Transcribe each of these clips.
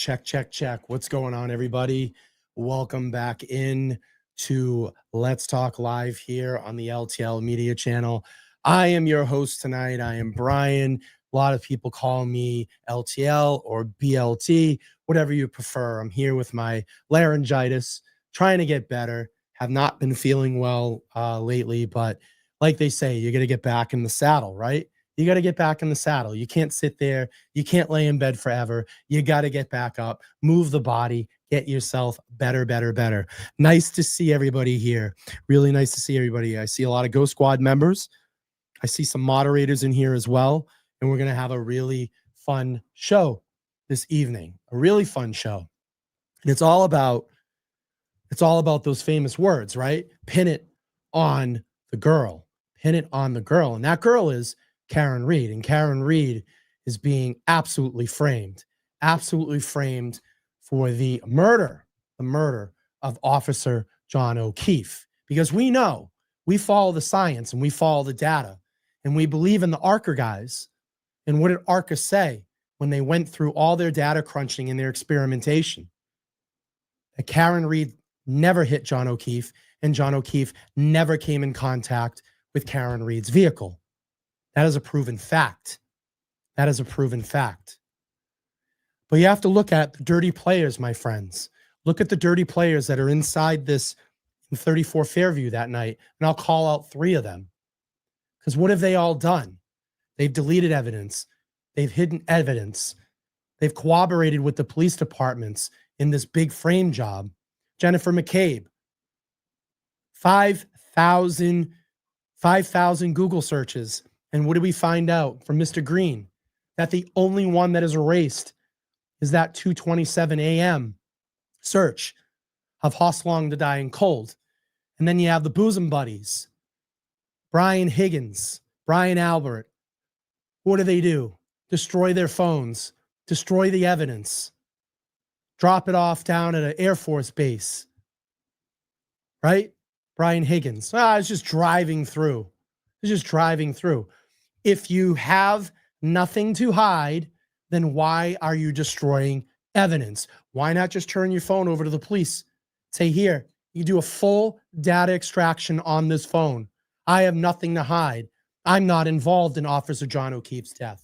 Check. What's going on, everybody? Welcome back in to Let's Talk Live here on the LTL Media Channel. I am your host tonight. I am Brian. A lot of people call me LTL or BLT, whatever you prefer. I'm here with my laryngitis, trying to get better. Have not been feeling well lately, but like they say, you're going to get back in the saddle, right? You got to get back in the saddle. You can't sit there. You can't lay in bed forever. You got to get back up, move the body, get yourself better. Nice to see everybody here. Really nice to see everybody. I see a lot of Ghost Squad members. I see some moderators in here as well. And we're going to have a really fun show this evening, a really fun show. And it's all about those famous words, right? Pin it on the girl. Pin it on the girl. And that girl is Karen Read. And Karen Read is being absolutely framed for the murder of Officer John O'Keefe. Because we know, we follow the science and we follow the data, and we believe in the ARCA guys. And what did ARCA say when they went through all their data crunching and their experimentation? That Karen Read never hit John O'Keefe, and John O'Keefe never came in contact with Karen Read's vehicle. That is a proven fact. But you have to look at the dirty players, my friends. Look at the dirty players that are inside this in 34 Fairview that night, and I'll call out 3 of them. Because what have they all done? They've deleted evidence. They've hidden evidence. They've cooperated with the police departments in this big frame job. Jennifer McCabe, 5,000 Google searches. And what did we find out from Mr. Green? That the only one that is erased is that 2:27 a.m. search of Hosslong the Dying Cold. And then you have the bosom buddies, Brian Higgins, Brian Albert. What do? Destroy their phones, destroy the evidence, drop it off down at an Air Force base, right? Brian Higgins, it's just driving through. If you have nothing to hide, then why are you destroying evidence? Why not just turn your phone over to the police? Say, here, you do a full data extraction on this phone. I have nothing to hide. I'm not involved in Officer John O'Keefe's death.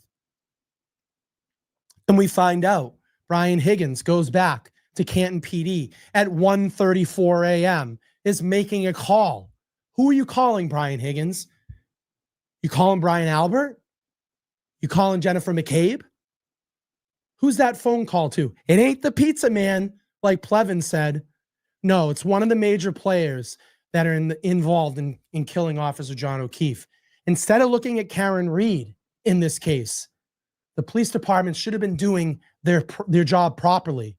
And we find out Brian Higgins goes back to Canton PD at 1:34 a.m., is making a call. Who are you calling, Brian Higgins? You calling Brian Albert? You calling Jennifer McCabe? Who's that phone call to? It ain't the pizza man, like Plevin said. No, it's one of the major players that are involved in killing Officer John O'Keefe. Instead of looking at Karen Read in this case, the police department should have been doing their job properly.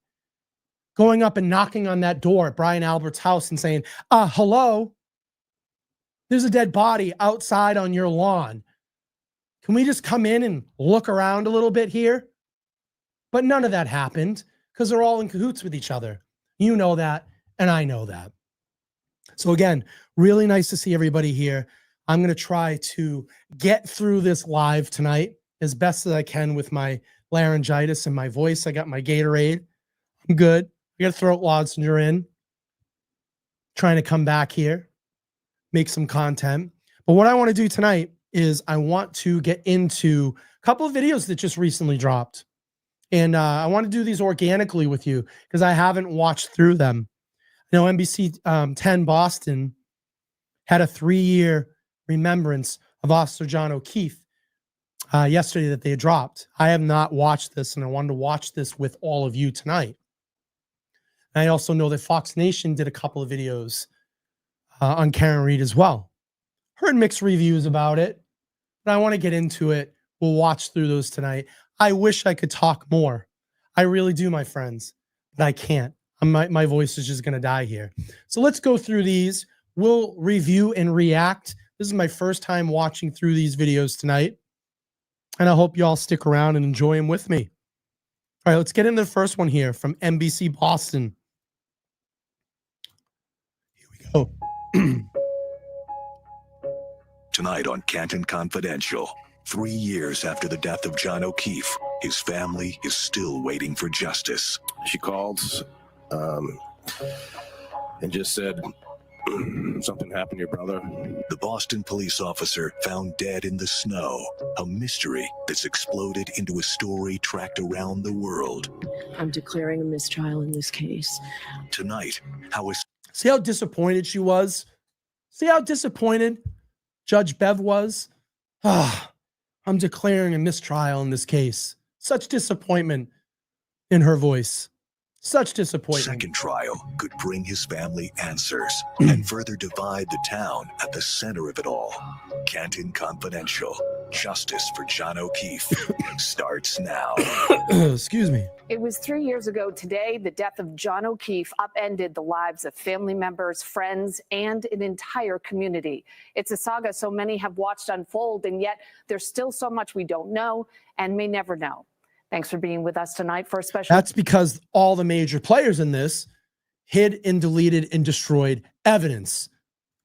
Going up and knocking on that door at Brian Albert's house and saying, hello? There's a dead body outside on your lawn. Can we just come in and look around a little bit here? But none of that happened because they're all in cahoots with each other. You know that, and I know that. So again, really nice to see everybody here. I'm going to try to get through this live tonight as best as I can with my laryngitis and my voice. I got my Gatorade. I'm good. I got a throat lozenge in. Trying to come back here, make some content. But what I want to do tonight is I want to get into a couple of videos that just recently dropped. And I want to do these organically with you because I haven't watched through them. You know, NBC 10 Boston had a 3-year remembrance of Officer John O'Keefe yesterday that they dropped. I have not watched this, and I wanted to watch this with all of you tonight. And I also know that Fox Nation did a couple of videos on Karen Read as well. Heard mixed reviews about it, but I want to get into it. We'll watch through those tonight. I wish I could talk more. I really do, my friends, but I can't. My voice is just going to die here. So let's go through these. We'll review and react. This is my first time watching through these videos tonight, and I hope you all stick around and enjoy them with me. All right, let's get into the first one here from NBC Boston. Here we go. Tonight on Canton Confidential, 3 years after the death of John O'Keefe, his family is still waiting for justice. She called and just said, something happened to your brother. The Boston police officer found dead in the snow, a mystery that's exploded into a story tracked around the world. I'm declaring a mistrial in this case. Tonight, how is... See how disappointed she was? See how disappointed Judge Bev was? I'm declaring a mistrial in this case. Such disappointment in her voice. Such disappointment. Second trial could bring his family answers and further divide the town at the center of it all. Canton Confidential. Justice for John O'Keefe starts now. Excuse me. It was 3 years ago today, the death of John O'Keefe upended the lives of family members, friends, and an entire community. It's a saga so many have watched unfold, and yet there's still so much we don't know and may never know. Thanks for being with us tonight for a special... That's because all the major players in this hid and deleted and destroyed evidence.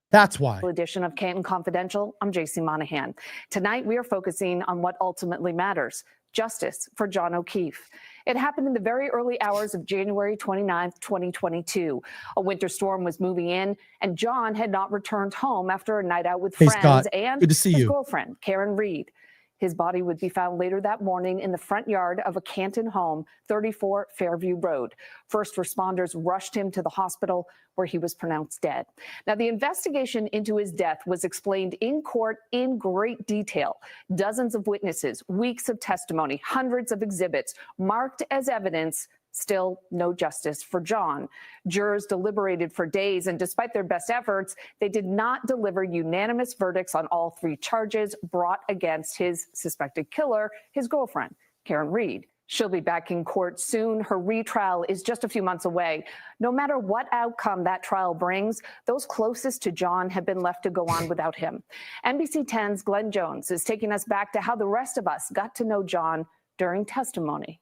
That's why. Edition of Canton Confidential. I'm JC Monahan. Tonight, we are focusing on what ultimately matters, justice for John O'Keefe. It happened in the very early hours of January 29th, 2022. A winter storm was moving in, and John had not returned home after a night out with friends Scott. and Good to see his you. girlfriend, Karen Reed. His body would be found later that morning in the front yard of a Canton home, 34 Fairview Road. First responders rushed him to the hospital where he was pronounced dead. Now, the investigation into his death was explained in court in great detail. Dozens of witnesses, weeks of testimony, hundreds of exhibits marked as evidence. Still no justice for John. Jurors deliberated for days, and despite their best efforts, they did not deliver unanimous verdicts on all three charges brought against his suspected killer, his girlfriend, Karen Reed. She'll be back in court soon. Her retrial is just a few months away. No matter what outcome that trial brings, those closest to John have been left to go on without him. NBC 10's Glenn Jones is taking us back to how the rest of us got to know John during testimony.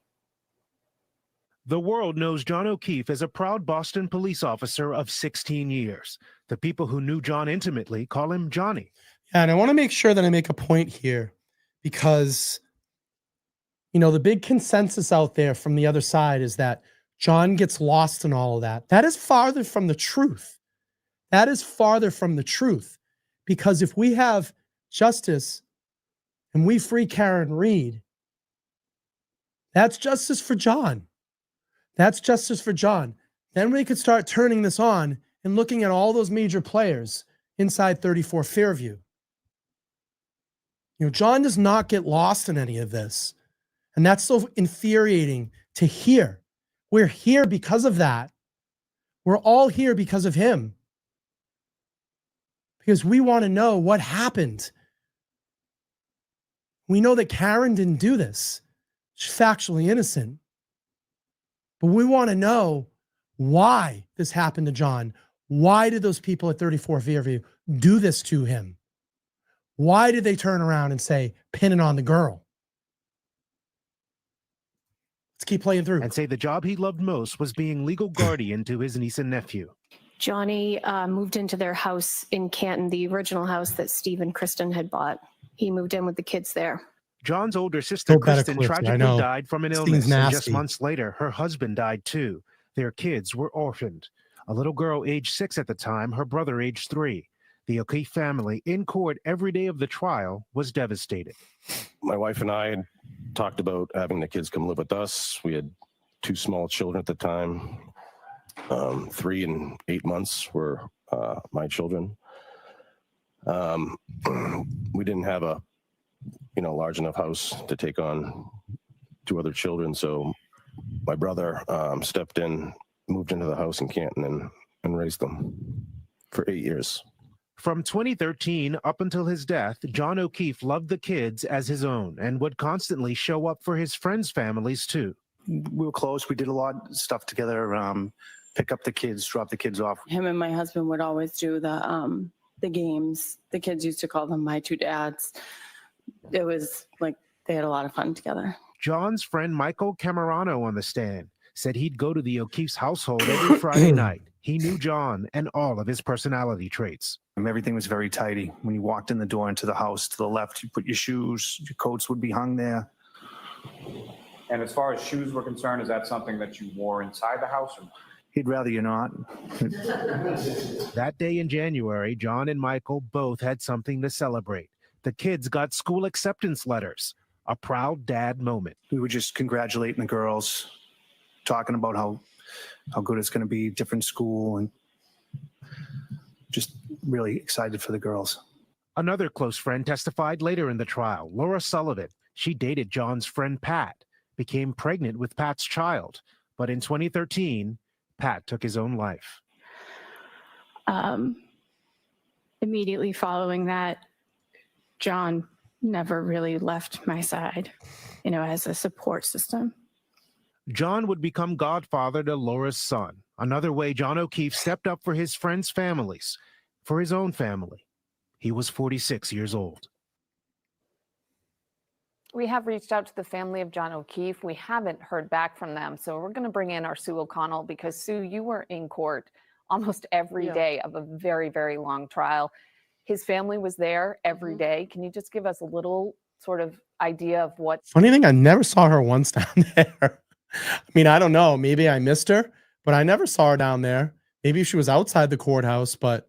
The world knows John O'Keefe as a proud Boston police officer of 16 years. The people who knew John intimately call him Johnny. And I want to make sure that I make a point here because, you know, the big consensus out there from the other side is that John gets lost in all of that. That is farther from the truth. That is farther from the truth. Because if we have justice and we free Karen Reed, that's justice for John. That's justice for John. Then we could start turning this on and looking at all those major players inside 34 Fairview. You know, John does not get lost in any of this. And that's so infuriating to hear. We're here because of that. We're all here because of him. Because we want to know what happened. We know that Karen didn't do this. She's factually innocent. But we want to know why this happened to John. Why did those people at 34 Fairview do this to him? Why did they turn around and say, pin it on the girl? Let's keep playing through. And say the job he loved most was being legal guardian to his niece and nephew. Johnny moved into their house in Canton, the original house that Steve and Kristen had bought. He moved in with the kids there. John's older sister, Kristen, tragically died from an illness, and just months later, her husband died too. Their kids were orphaned. A little girl aged 6 at the time, her brother aged 3. The O'Keefe family, in court every day of the trial, was devastated. My wife and I had talked about having the kids come live with us. We had 2 small children at the time. 3 and 8 months were my children. We didn't have a large enough house to take on 2 other children. So my brother stepped in, moved into the house in Canton and raised them for 8 years. From 2013 up until his death, John O'Keefe loved the kids as his own and would constantly show up for his friends' families too. We were close. We did a lot of stuff together, pick up the kids, drop the kids off. Him and my husband would always do the games. The kids used to call them my 2 dads. It was like they had a lot of fun together. John's friend Michael Camerano on the stand said he'd go to the O'Keefe's household every Friday night. He knew John and all of his personality traits. Everything was very tidy. When you walked in the door into the house, to the left, you put your shoes, your coats would be hung there. And as far as shoes were concerned, is that something that you wore inside the house? Or? He'd rather you not. That day in January, John and Michael both had something to celebrate. The kids got school acceptance letters, a proud dad moment. We were just congratulating the girls, talking about how good it's going to be, different school, and just really excited for the girls. Another close friend testified later in the trial, Laura Sullivan. She dated John's friend Pat, became pregnant with Pat's child, but in 2013, Pat took his own life. Immediately following that, John never really left my side, as a support system. John would become godfather to Laura's son, another way John O'Keefe stepped up for his friends' families, for his own family. He was 46 years old. We have reached out to the family of John O'Keefe. We haven't heard back from them. So we're going to bring in our Sue O'Connell because, Sue, you were in court almost every day of a very, very long trial. His family was there every day. Can you just give us a little sort of idea of what? Funny thing, I never saw her once down there. I mean, I don't know. Maybe I missed her, but I never saw her down there. Maybe she was outside the courthouse, but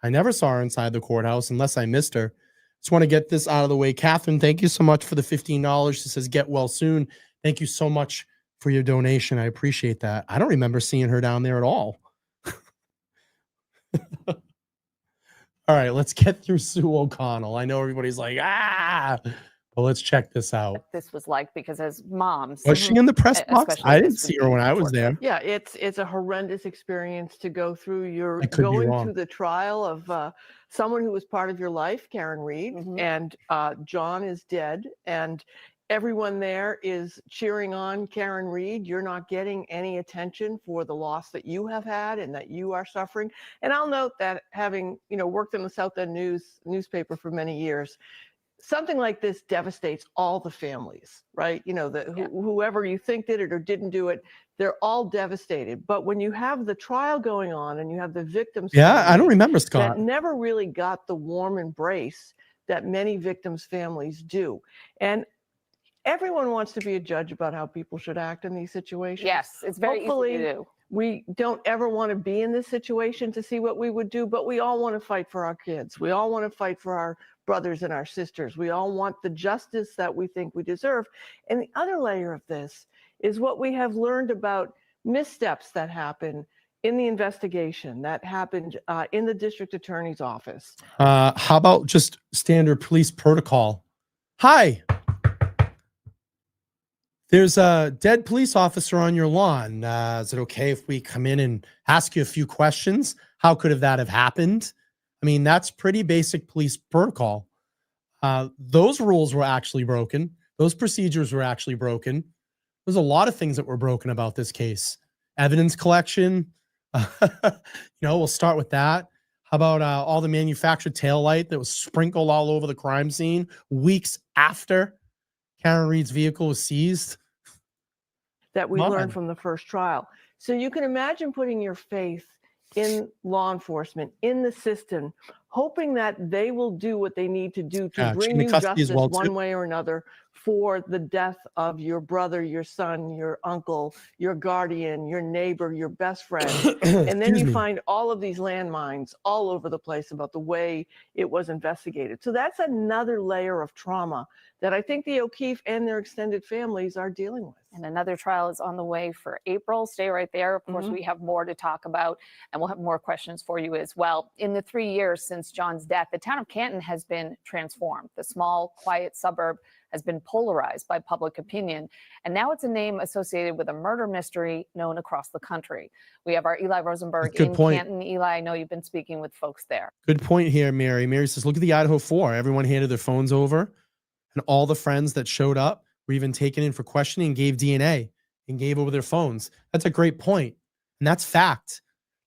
I never saw her inside the courthouse unless I missed her. Just want to get this out of the way. Catherine, thank you so much for the $15. She says, get well soon. Thank you so much for your donation. I appreciate that. I don't remember seeing her down there at all. All right, let's get through Sue O'Connell. I know everybody's like, but let's check this out. This was like, because as moms. Was she in the press box? I didn't see her when I was there. Yeah, it's a horrendous experience to go through. You're going through the trial of someone who was part of your life, Karen Reed, and John is dead, and everyone there is cheering on Karen Reed. You're not getting any attention for the loss that you have had and that you are suffering. And I'll note that having, worked in the South End newspaper for many years, something like this devastates all the families, right? Whoever you think did it or didn't do it, they're all devastated. But when you have the trial going on and you have the victims, I don't remember, Scott, that never really got the warm embrace that many victims' families do. And everyone wants to be a judge about how people should act in these situations. Yes, it's very Hopefully, easy to do. We don't ever want to be in this situation to see what we would do, but we all want to fight for our kids. We all want to fight for our brothers and our sisters. We all want the justice that we think we deserve. And the other layer of this is what we have learned about missteps that happen in the investigation, that happened in the district attorney's office. How about just standard police protocol? Hi. There's a dead police officer on your lawn. Is it okay if we come in and ask you a few questions? How could that have happened? I mean, that's pretty basic police protocol. Those rules were actually broken. Those procedures were actually broken. There's a lot of things that were broken about this case. Evidence collection. We'll start with that. How about all the manufactured taillight that was sprinkled all over the crime scene weeks after Karen Reed's vehicle was seized? That we learned from the first trial. So you can imagine putting your faith in law enforcement, in the system, hoping that they will do what they need to do to bring you justice one way or another for the death of your brother, your son, your uncle, your guardian, your neighbor, your best friend. And then you find all of these landmines all over the place about the way it was investigated. So that's another layer of trauma that I think the O'Keefe and their extended families are dealing with. And another trial is on the way for April. Stay right there. Of course, we have more to talk about, and we'll have more questions for you as well. In the 3 years since John's death, the town of Canton has been transformed. The small, quiet suburb has been polarized by public opinion, and now it's a name associated with a murder mystery known across the country. We have our Eli Rosenberg in Canton. Eli, I know you've been speaking with folks there. Good point here, Mary. Mary says, look at the Idaho 4. Everyone handed their phones over, and all the friends that showed up were even taken in for questioning and gave DNA and gave over their phones. That's a great point. And that's fact.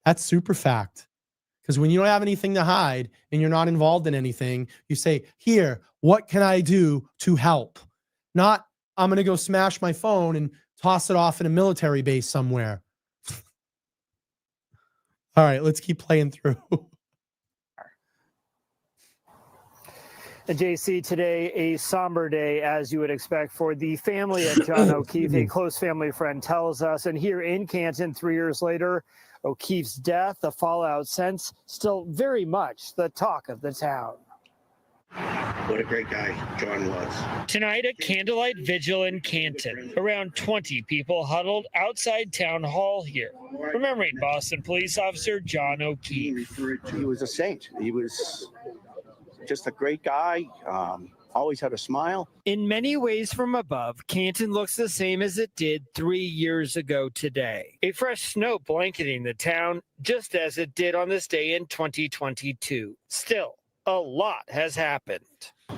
That's super fact. Because when you don't have anything to hide and you're not involved in anything, you say, here, what can I do to help? Not, I'm going to go smash my phone and toss it off in a military base somewhere. All right, let's keep playing through. JC, today a somber day, as you would expect, for the family of John O'Keefe. A close family friend tells us. And here in Canton, 3 years later, O'Keefe's death, the fallout since, still very much the talk of the town. What a great guy John was. Tonight, a candlelight vigil in Canton. Around 20 people huddled outside Town Hall here, remembering Boston police officer John O'Keefe. He was a saint. He was just a great guy. Always had a smile. In many ways from above, Canton looks the same as it did 3 years ago today. A fresh snow blanketing the town, just as it did on this day in 2022. Still, a lot has happened.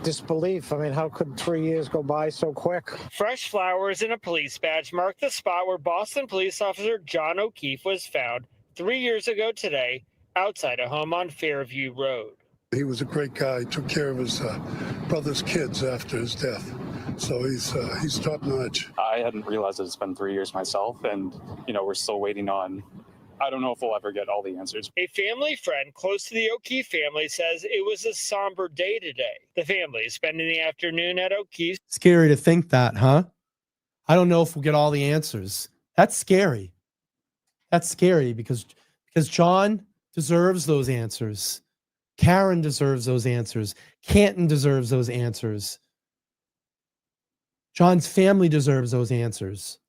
Disbelief. I mean, how could 3 years go by so quick? Fresh flowers and a police badge mark the spot where Boston police officer John O'Keefe was found 3 years ago today, outside a home on Fairview Road. He was a great guy. He took care of his brother's kids after his death. So he's top notch. I hadn't realized that it's been 3 years myself, and we're still waiting on. I don't know if we'll ever get all the answers. A family friend close to the O'Keefe family says it was a somber day today. The family is spending the afternoon at O'Keefe's. Scary to think that, huh? I don't know if we'll get all the answers. That's scary. That's scary because John deserves those answers. Karen deserves those answers. Canton deserves those answers. John's family deserves those answers.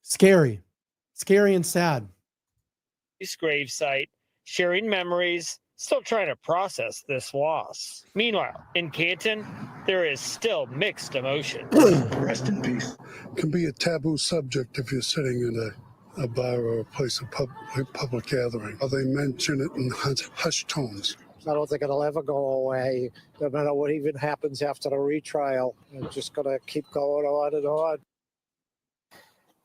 Scary. Scary and sad. Gravesite, sharing memories, still trying to process this loss. Meanwhile, in Canton, there is still mixed emotion. Rest in peace. It can be a taboo subject if you're sitting in a bar or a place of public gathering. They mention it in hushed tones. I don't think it'll ever go away, no matter what even happens after the retrial. It's just going to keep going on and on.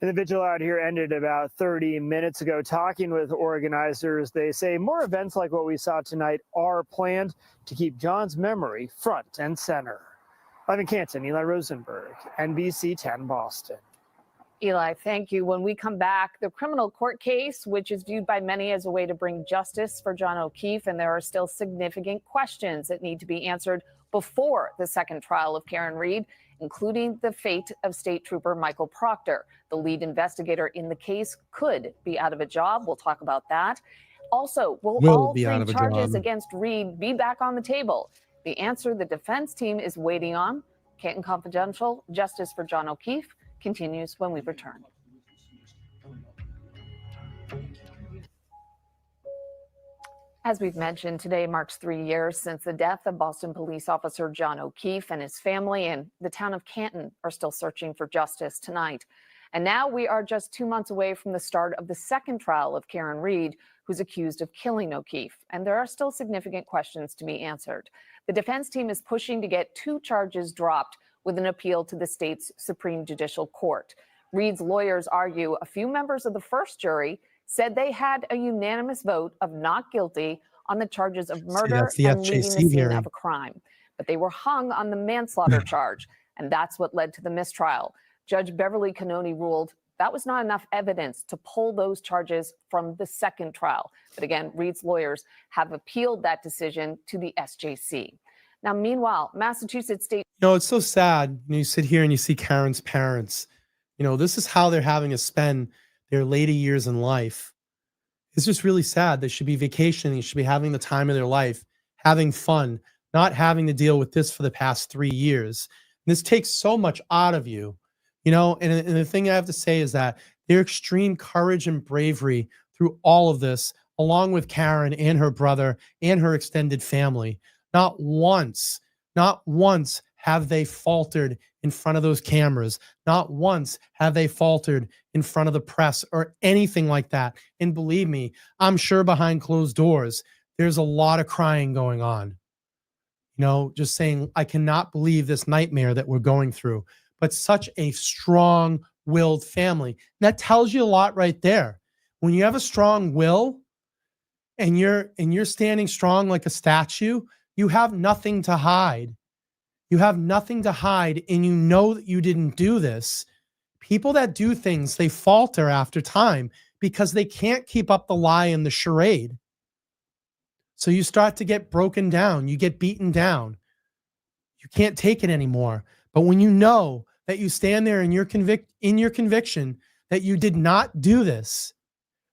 And the vigil out here ended about 30 minutes ago. Talking with organizers, they say more events like what we saw tonight are planned to keep John's memory front and center. Live in Canton, Eli Rosenberg, NBC 10 Boston. Eli, thank you. When we come back, the criminal court case, which is viewed by many as a way to bring justice for John O'Keefe, and there are still significant questions that need to be answered before the second trial of Karen Reed, including the fate of State Trooper Michael Proctor. The lead investigator in the case could be out of a job. We'll talk about that. Also, will all three charges against Reed be back on the table? The answer the defense team is waiting on. Canton Confidential, Justice for John O'Keefe, continues when we return. As we've mentioned, today marks 3 years since the death of Boston police officer John O'Keefe, and his family and the town of Canton are still searching for justice tonight. And now we are just 2 months away from the start of the second trial of Karen Reed, who's accused of killing O'Keefe. And there are still significant questions to be answered. The defense team is pushing to get 2 charges dropped with an appeal to the state's Supreme Judicial Court. Reed's lawyers argue a few members of the first jury said they had a unanimous vote of not guilty on the charges of murder and leaving the scene of a crime. But they were hung on the manslaughter charge, and that's what led to the mistrial. Judge Beverly Cannoni ruled that was not enough evidence to pull those charges from the second trial. But again, Reed's lawyers have appealed that decision to the SJC. Now, meanwhile, Massachusetts State... It's so sad. You sit here and you see Karen's parents. This is how they're having to spend their later years in life. It's just really sad. They should be vacationing. They should be having the time of their life, having fun, not having to deal with this for the past 3 years. And this takes so much out of you, and the thing I have to say is that their extreme courage and bravery through all of this, along with Karen and her brother and her extended family, not once have they faltered in front of those cameras. Not once have they faltered in front of the press or anything like that. And believe me, I'm sure behind closed doors, there's a lot of crying going on. Just saying, I cannot believe this nightmare that we're going through. But such a strong-willed family. That tells you a lot right there. When you have a strong will and you're standing strong like a statue, you have nothing to hide. You have nothing to hide, and you know that you didn't do this. People that do things, they falter after time because they can't keep up the lie and the charade. So you start to get broken down. You get beaten down. You can't take it anymore. But when you know that you stand there in your conviction that you did not do this,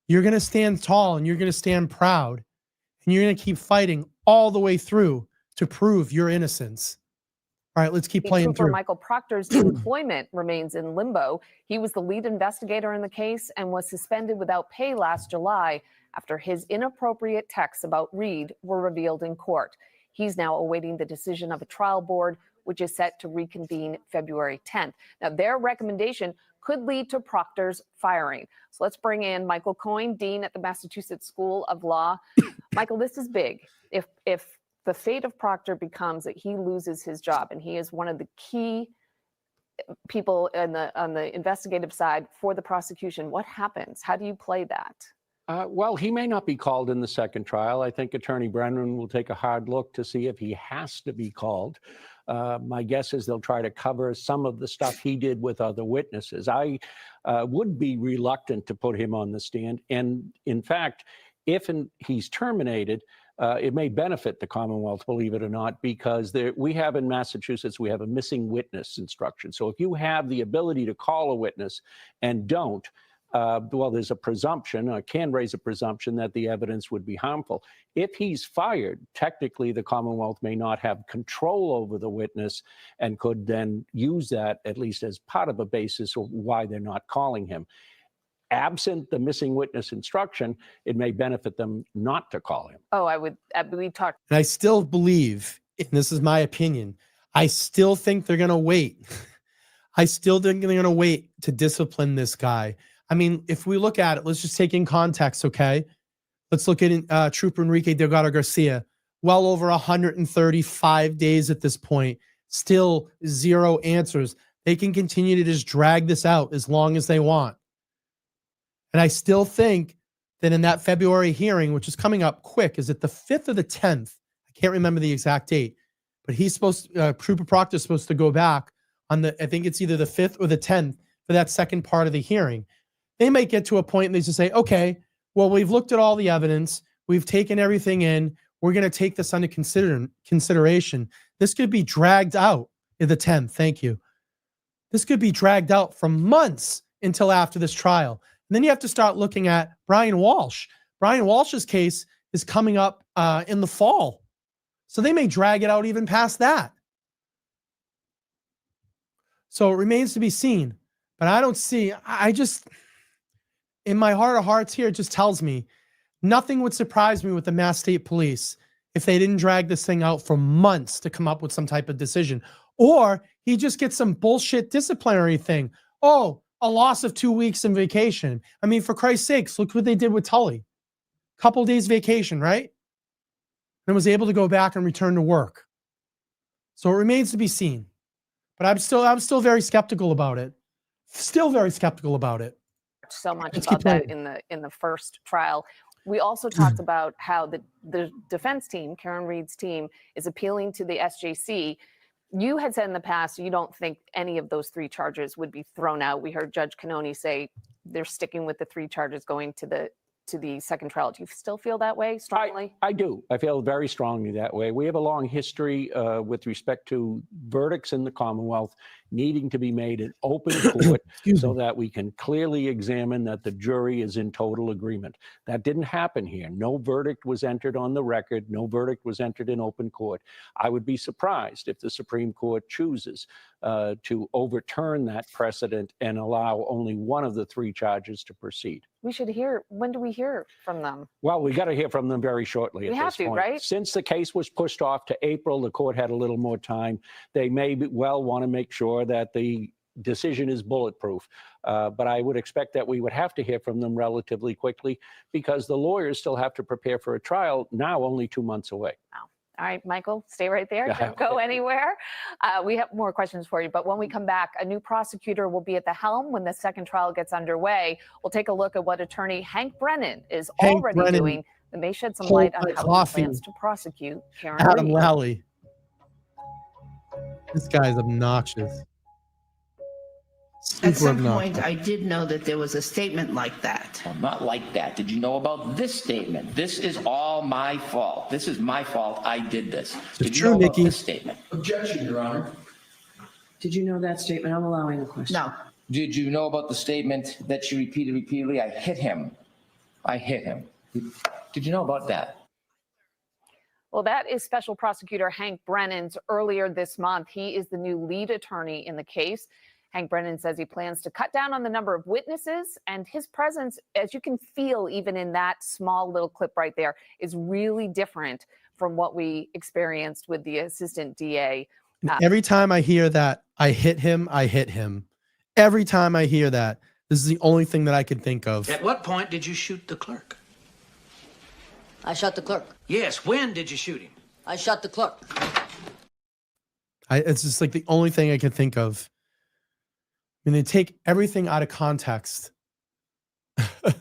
you're going to stand tall and you're going to stand proud. And you're going to keep fighting all the way through to prove your innocence. All right, let's keep playing through. Michael Proctor's employment remains in limbo. He was the lead investigator in the case and was suspended without pay last July after his inappropriate texts about Reed were revealed in court. He's now awaiting the decision of a trial board, which is set to reconvene February 10th. Now, their recommendation could lead to Proctor's firing. So let's bring in Michael Coyne, Dean at the Massachusetts School of Law. Michael, this is big. If the fate of Proctor becomes that he loses his job, and he is one of the key people on the investigative side for the prosecution, what happens? How do you play that? Well, he may not be called in the second trial. I think Attorney Brennan will take a hard look to see if he has to be called. My guess is they'll try to cover some of the stuff he did with other witnesses. I would be reluctant to put him on the stand. And in fact, if he's terminated, it may benefit the Commonwealth, believe it or not, because we have in Massachusetts, we have a missing witness instruction. So if you have the ability to call a witness and don't, well, there's a presumption, can raise a presumption that the evidence would be harmful. If he's fired, technically the Commonwealth may not have control over the witness and could then use that at least as part of a basis of why they're not calling him. Absent the missing witness instruction, it may benefit them not to call him. Oh, we talked. And I still believe, and this is my opinion, I still think they're going to wait. I still think they're going to wait to discipline this guy. I mean, if we look at it, let's just take in context, okay? Let's look at Trooper Enrique Delgado Garcia. Well over 135 days at this point. Still zero answers. They can continue to just drag this out as long as they want. And I still think that in that February hearing, which is coming up quick, is it the 5th or the 10th? I can't remember the exact date. But he's supposed to, Trooper Proctor is supposed to go back on I think it's either the 5th or the 10th for that second part of the hearing. They might get to a point and they just say, okay, well, we've looked at all the evidence. We've taken everything in. We're going to take this under consideration. This could be dragged out in the 10th. Thank you. This could be dragged out for months until after this trial. And then you have to start looking at Brian Walsh. Brian Walsh's case is coming up in the fall. So they may drag it out even past that. So it remains to be seen. But I don't see, I just, in my heart of hearts here, it just tells me nothing would surprise me with the Mass State Police if they didn't drag this thing out for months to come up with some type of decision. Or he just gets some bullshit disciplinary thing. Oh, a loss of 2 weeks in vacation. I mean, for Christ's sakes, look what they did with Tully. Couple days vacation, right? And was able to go back and return to work. So it remains to be seen. But I'm still very skeptical about it. Still very skeptical about it. So much about that in the first trial. We also talked about how the defense team, Karen Reed's team, is appealing to the SJC. You had said in the past you don't think any of those 3 charges would be thrown out. We heard Judge Cannoni say they're sticking with the 3 charges going to the second trial. Do you still feel that way strongly? I do. I feel very strongly that way. We have a long history with respect to verdicts in the Commonwealth needing to be made in open court so that we can clearly examine that the jury is in total agreement. That didn't happen here. No verdict was entered on the record. No verdict was entered in open court. I would be surprised if the Supreme Court chooses to overturn that precedent and allow only one of the 3 charges to proceed. We should hear, when do we hear from them? Well, we got to hear from them very shortly. We have to, right? Since the case was pushed off to April, the court had a little more time. They may well want to make sure that the decision is bulletproof. But I would expect that we would have to hear from them relatively quickly because the lawyers still have to prepare for a trial now only 2 months away. Wow. All right, Michael, stay right there. Don't go anywhere. We have more questions for you, but when we come back, a new prosecutor will be at the helm when the second trial gets underway. We'll take a look at what attorney Hank Brennan is already doing that may shed some light on how he plans to prosecute Karen Reed. Adam Lally. This guy's obnoxious. At some point, I did know that there was a statement like that. Well, not like that. Did you know about this statement? This is all my fault. This is my fault. I did this. Did you know about this statement? Objection, Your Honor. Did you know that statement? I'm allowing a question. No. Did you know about the statement that she repeated repeatedly? I hit him. I hit him. Did you know about that? Well, that is Special Prosecutor Hank Brennan's earlier this month. He is the new lead attorney in the case. Hank Brennan says he plans to cut down on the number of witnesses, and his presence, as you can feel even in that small little clip right there, is really different from what we experienced with the assistant DA. Every time I hear that, I hit him, I hit him. Every time I hear that, this is the only thing that I can think of. At what point did you shoot the clerk? I shot the clerk. Yes, when did you shoot him? I shot the clerk. It's just like the only thing I can think of. I mean, they take everything out of context. All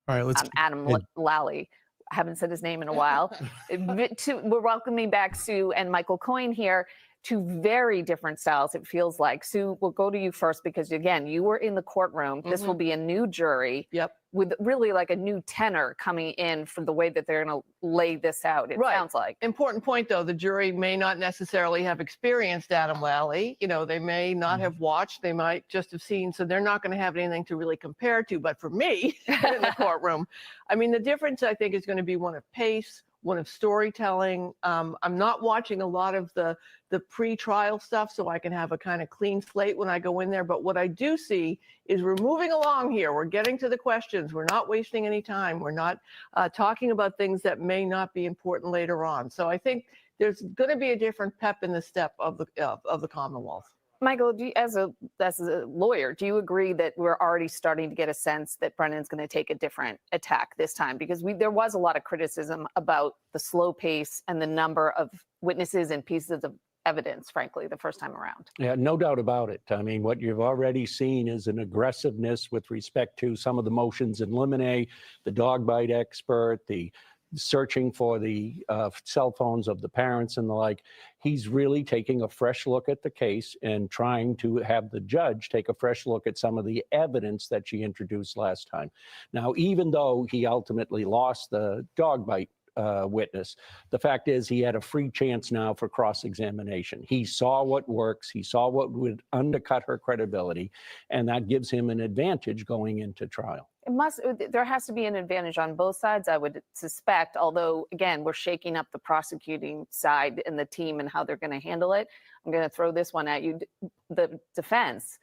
right, let's. Adam Lally. I haven't said his name in a while. We're welcoming back Sue and Michael Coyne here. Two very different styles, it feels like. Sue, we'll go to you first because, again, you were in the courtroom. This will be a new jury. Yep. With really like a new tenor coming in for the way that they're going to lay this out, it sounds like. Important point, though. The jury may not necessarily have experienced Adam Lally. You know, they may not have watched. They might just have seen. So they're not going to have anything to really compare to. But for me in the courtroom, I mean, the difference, I think, is going to be one of pace, one of storytelling. I'm not watching a lot of the pre-trial stuff, so I can have a kind of clean slate when I go in there. But what I do see is we're moving along here. We're getting to the questions. We're not wasting any time. We're not talking about things that may not be important later on. So I think there's going to be a different pep in the step of the Commonwealth. Michael, as a lawyer, do you agree that we're already starting to get a sense that Brennan's going to take a different attack this time? Because there was a lot of criticism about the slow pace and the number of witnesses and pieces of evidence, frankly, the first time around. Yeah, no doubt about it. I mean, what you've already seen is an aggressiveness with respect to some of the motions in limine, the dog bite expert, the searching for the cell phones of the parents and the like. He's really taking a fresh look at the case and trying to have the judge take a fresh look at some of the evidence that she introduced last time. Now, even though he ultimately lost the dog bite witness, the fact is he had a free chance now for cross-examination. He saw what works. He saw what would undercut her credibility, and that gives him an advantage going into trial. There has to be an advantage on both sides, I would suspect, although, again, we're shaking up the prosecuting side and the team and how they're going to handle it. I'm going to throw this one at you. The defense,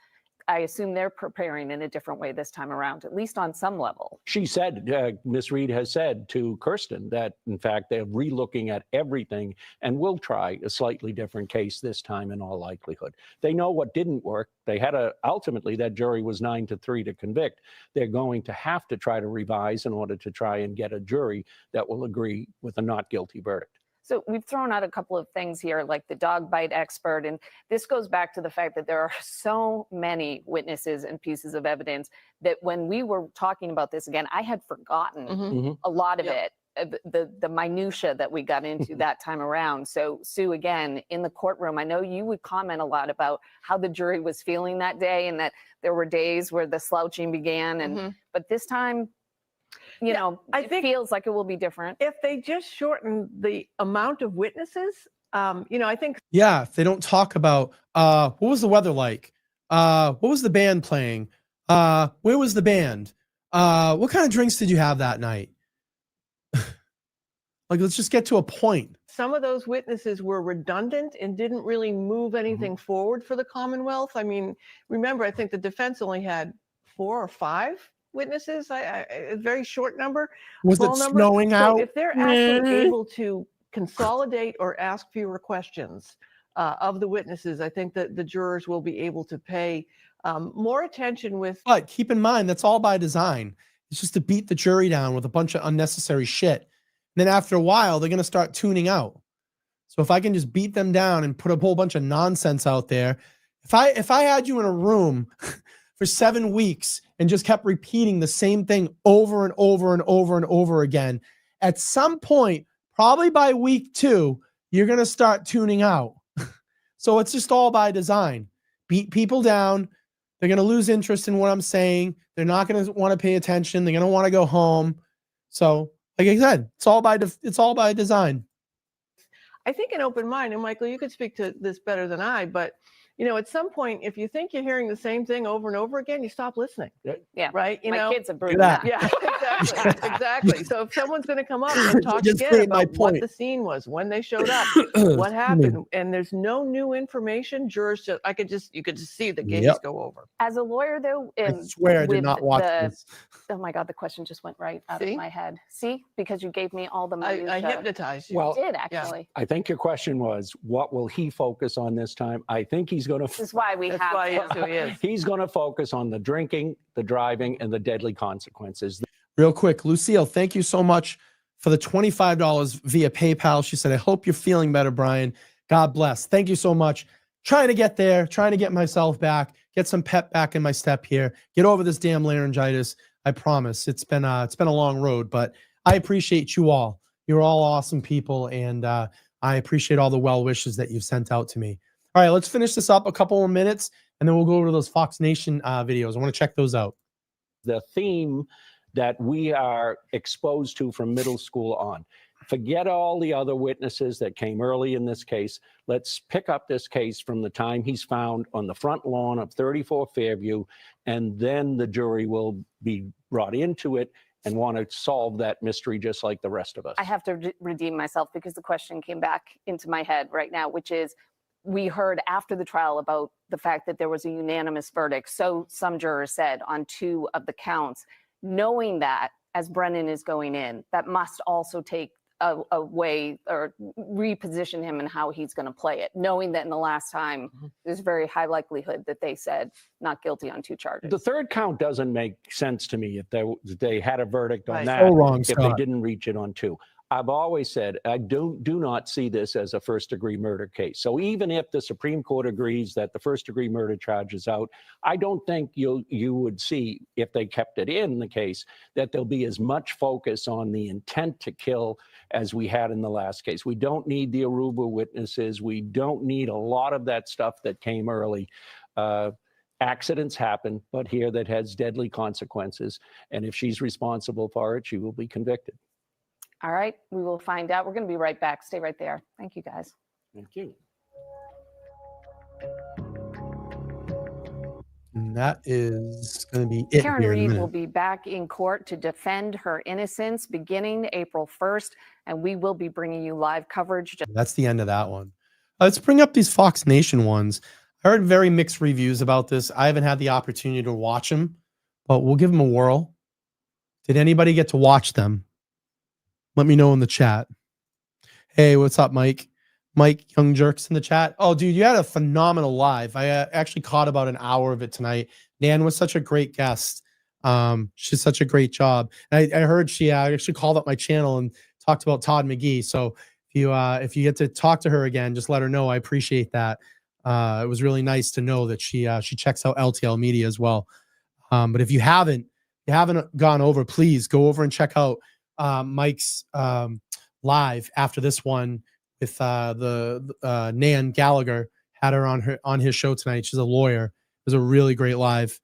I assume they're preparing in a different way this time around, at least on some level. She said, Ms. Reed has said to Kirsten that, in fact, they're relooking at everything and will try a slightly different case this time in all likelihood. They know what didn't work. They had ultimately, that jury was 9-3 to convict. They're going to have to try to revise in order to try and get a jury that will agree with a not guilty verdict. So we've thrown out a couple of things here, like the dog bite expert. And this goes back to the fact that there are so many witnesses and pieces of evidence that when we were talking about this again, I had forgotten a lot of it, the minutia that we got into that time around. So Sue, again, in the courtroom, I know you would comment a lot about how the jury was feeling that day and that there were days where the slouching began. And but this time, you know, I think it feels like it will be different. If they just shorten the amount of witnesses, you know, I think. Yeah, if they don't talk about what was the weather like? What was the band playing? Where was the band? What kind of drinks did you have that night? Like, let's just get to a point. Some of those witnesses were redundant and didn't really move anything forward for the Commonwealth. I mean, remember, I think the defense only had 4 or 5 witnesses, a very short number. Was it snowing out? So if they're actually able to consolidate or ask fewer questions of the witnesses, I think that the jurors will be able to pay more attention with. But keep in mind, that's all by design. It's just to beat the jury down with a bunch of unnecessary shit. And then after a while, they're going to start tuning out. So if I can just beat them down and put a whole bunch of nonsense out there, if I had you in a room for 7 weeks and just kept repeating the same thing over and over and over and over again, at some point, probably by week 2, you're going to start tuning out. So it's just all by design. Beat people down. They're going to lose interest in what I'm saying. They're not going to want to pay attention. They're going to want to go home. So, like I said, it's all by design. I think an open mind, and Michael, you could speak to this better than I, but at some point, if you think you're hearing the same thing over and over again, you stop listening. Yeah. Right? My kids have proven that. Yeah, exactly. So if someone's going to come up and talk again about what the scene was, when they showed up, what happened, and there's no new information, jurors you could just see the gaze go over. As a lawyer, though, I swear I did not watch this. Oh my God, the question just went right out of my head. See, because you gave me all the minutia. I hypnotized you. Well, I did actually. I think your question was, what will he focus on this time? I think he's going to. This is why we have him. He's going to focus on the drinking, the driving, and the deadly consequences. Real quick, Lucille, thank you so much for the $25 via PayPal. She said, I hope you're feeling better, Brian. God bless. Thank you so much. Trying to get there, trying to get myself back, get some pep back in my step here, get over this damn laryngitis. I promise. It's been a long road, but I appreciate you all. You're all awesome people, and I appreciate all the well wishes that you've sent out to me. All right, let's finish this up a couple of minutes, and then we'll go over to those Fox Nation videos. I want to check those out. The theme that we are exposed to from middle school on. Forget all the other witnesses that came early in this case. Let's pick up this case from the time he's found on the front lawn of 34 Fairview, and then the jury will be brought into it and want to solve that mystery just like the rest of us. I have to redeem myself because the question came back into my head right now, which is, we heard after the trial about the fact that there was a unanimous verdict. So some jurors said on 2 of the counts. Knowing that, as Brennan is going in, that must also take a way or reposition him in how he's going to play it, knowing that in the last time, there's very high likelihood that they said not guilty on 2 charges. The third count doesn't make sense to me if they had a verdict on that, So wrong, if Scott. they didn't reach it on 2. I've always said I do not see this as a first-degree murder case. So even if the Supreme Court agrees that the first-degree murder charge is out, I don't think you would see, if they kept it in the case, that there'll be as much focus on the intent to kill as we had in the last case. We don't need the Aruba witnesses. We don't need a lot of that stuff that came early. Accidents happen, but here that has deadly consequences. And if she's responsible for it, she will be convicted. All right, we will find out. We're going to be right back. Stay right there. Thank you, guys. Thank you. And that is going to be it. Karen here in a Reed minute. will be back in court to defend her innocence beginning April 1st, and we will be bringing you live coverage. That's the end of that one. Let's bring up these Fox Nation ones. I heard very mixed reviews about this. I haven't had the opportunity to watch them, but we'll give them a whirl. Did anybody get to watch them? Let me know in the chat. Hey, what's up, Mike? Mike Young Jerks in the chat. Oh, dude, you had a phenomenal live. I actually caught about an hour of it tonight. Nan was such a great guest. She's such a great job. And I heard she actually called up my channel and talked about Todd McGee. So if you get to talk to her again, just let her know. I appreciate that. It was really nice to know that she checks out LTL Media as well. But if you haven't gone over, please go over and check out Mike's live after this one with the Nan Gallagher. Had her on his show tonight. She's a lawyer. It was a really great live.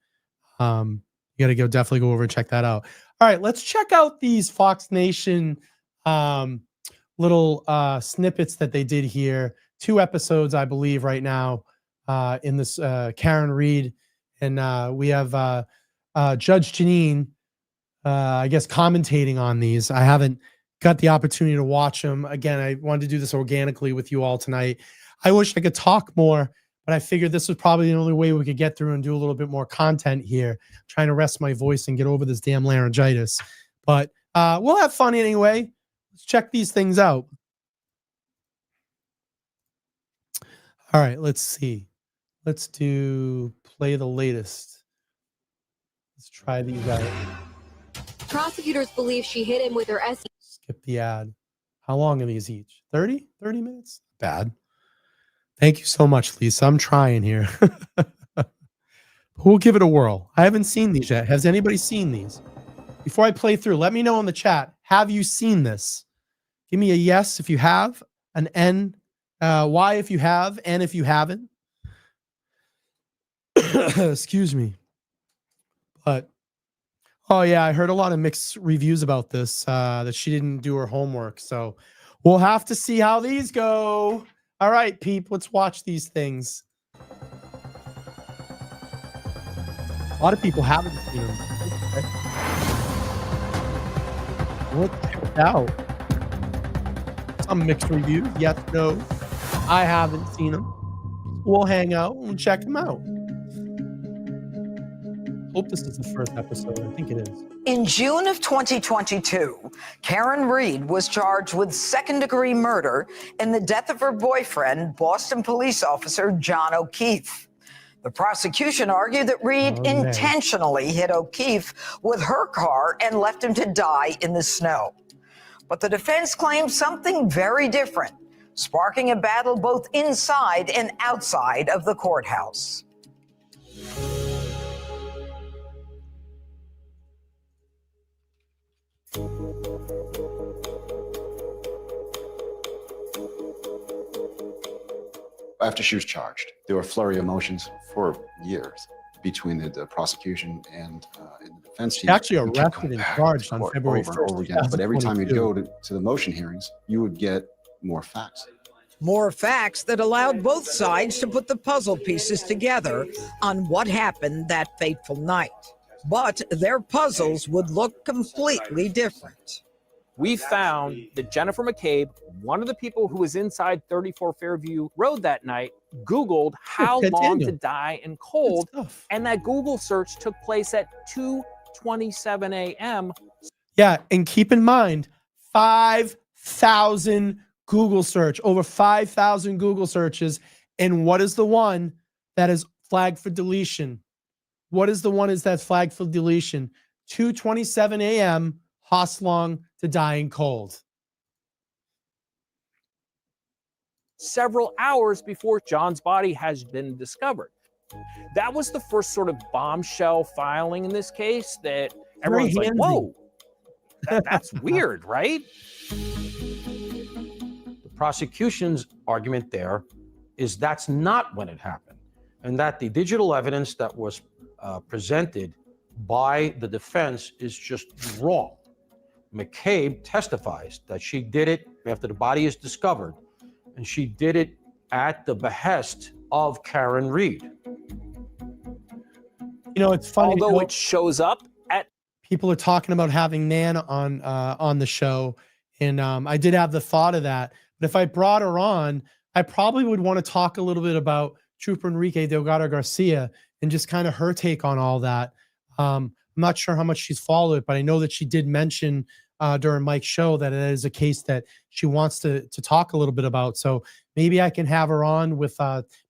You got to definitely go over and check that out. All right, let's check out these Fox Nation little snippets that they did here. 2 episodes, I believe, right now in this Karen Reed, and we have Judge Janine, I guess, commentating on these. I haven't got the opportunity to watch them. Again, I wanted to do this organically with you all tonight. I wish I could talk more, but I figured this was probably the only way we could get through and do a little bit more content here, trying to rest my voice and get over this damn laryngitis. But we'll have fun anyway. Let's check these things out. All right, let's see. Let's do play the latest. Let's try these out. Prosecutors believe she hit him with her SUV. Skip the ad. How long are these each? 30 minutes? Bad. Thank you so much, Lisa. I'm trying here. We'll give it a whirl. I haven't seen these yet. Has anybody seen these? Before I play through, let me know in the chat. Have you seen this? Give me a yes if you have, an N Why, if you have, and if you haven't. Excuse me. But, oh yeah, I heard a lot of mixed reviews about this, that she didn't do her homework. So we'll have to see how these go. All right, Peep, let's watch these things. A lot of people haven't seen them. Let's check it out. Some mixed reviews. Yes, no. I haven't seen them. We'll hang out and check them out. Hope this is the first episode. I think it is. In June of 2022, Karen Reed was charged with second-degree murder in the death of her boyfriend, Boston police officer John O'Keefe. The prosecution argued that Reed intentionally hit O'Keefe with her car and left him to die in the snow. But the defense claimed something very different, sparking a battle both inside and outside of the courthouse. After she was charged, there were a flurry of motions for years between the prosecution and the defense team. Actually arrested and charged on February 1st. Over again. But every time you'd go to the motion hearings, you would get more facts. More facts that allowed both sides to put the puzzle pieces together on what happened that fateful night. But their puzzles would look completely different. We found that Jennifer McCabe, one of the people who was inside 34 Fairview Road that night, Googled how long to die in cold, and that Google search took place at 2:27 a.m. Yeah, and keep in mind, 5,000 Google search, over 5,000 Google searches, and what is the one that is flagged for deletion? What is the one that's flagged for deletion? 2:27 a.m., Hoslong to dying cold. Several hours before John's body has been discovered. That was the first sort of bombshell filing in this case that everyone's like, whoa, that's weird, right? The prosecution's argument there is that's not when it happened, and that the digital evidence that was presented by the defense is just wrong. McCabe testifies that she did it after the body is discovered, and she did it at the behest of Karen Reed. You know, it's funny. Although it shows up at... People are talking about having Nan on the show, and I did have the thought of that. But if I brought her on, I probably would want to talk a little bit about Trooper Enrique Delgado Garcia and just kind of her take on all that. I'm not sure how much she's followed it, but I know that she did mention during Mike's show that it is a case that she wants to talk a little bit about. So maybe I can have her on with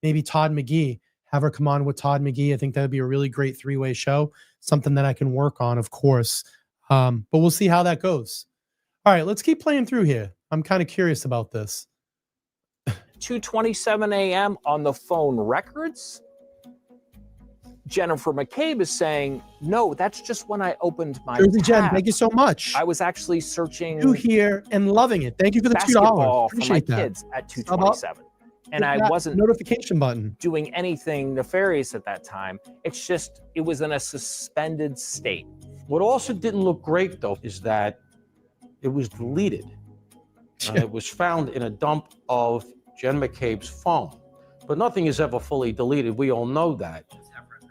maybe Todd McGee, have her come on with Todd McGee. I think that'd be a really great three-way show, something that I can work on, of course. But we'll see how that goes. All right, let's keep playing through here. I'm kind of curious about this. 2:27 a.m. on the phone records. Jennifer McCabe is saying, no, that's just when I opened my Jersey tab. Jen, thank you so much. I was actually searching You here and loving it. Thank you for the $2. basketball for my Appreciate that. kids at 2:27. And I wasn't notification button doing anything nefarious at that time. It's just, it was in a suspended state. What also didn't look great, though, is that it was deleted. It was found in a dump of Jen McCabe's phone. But nothing is ever fully deleted. We all know that.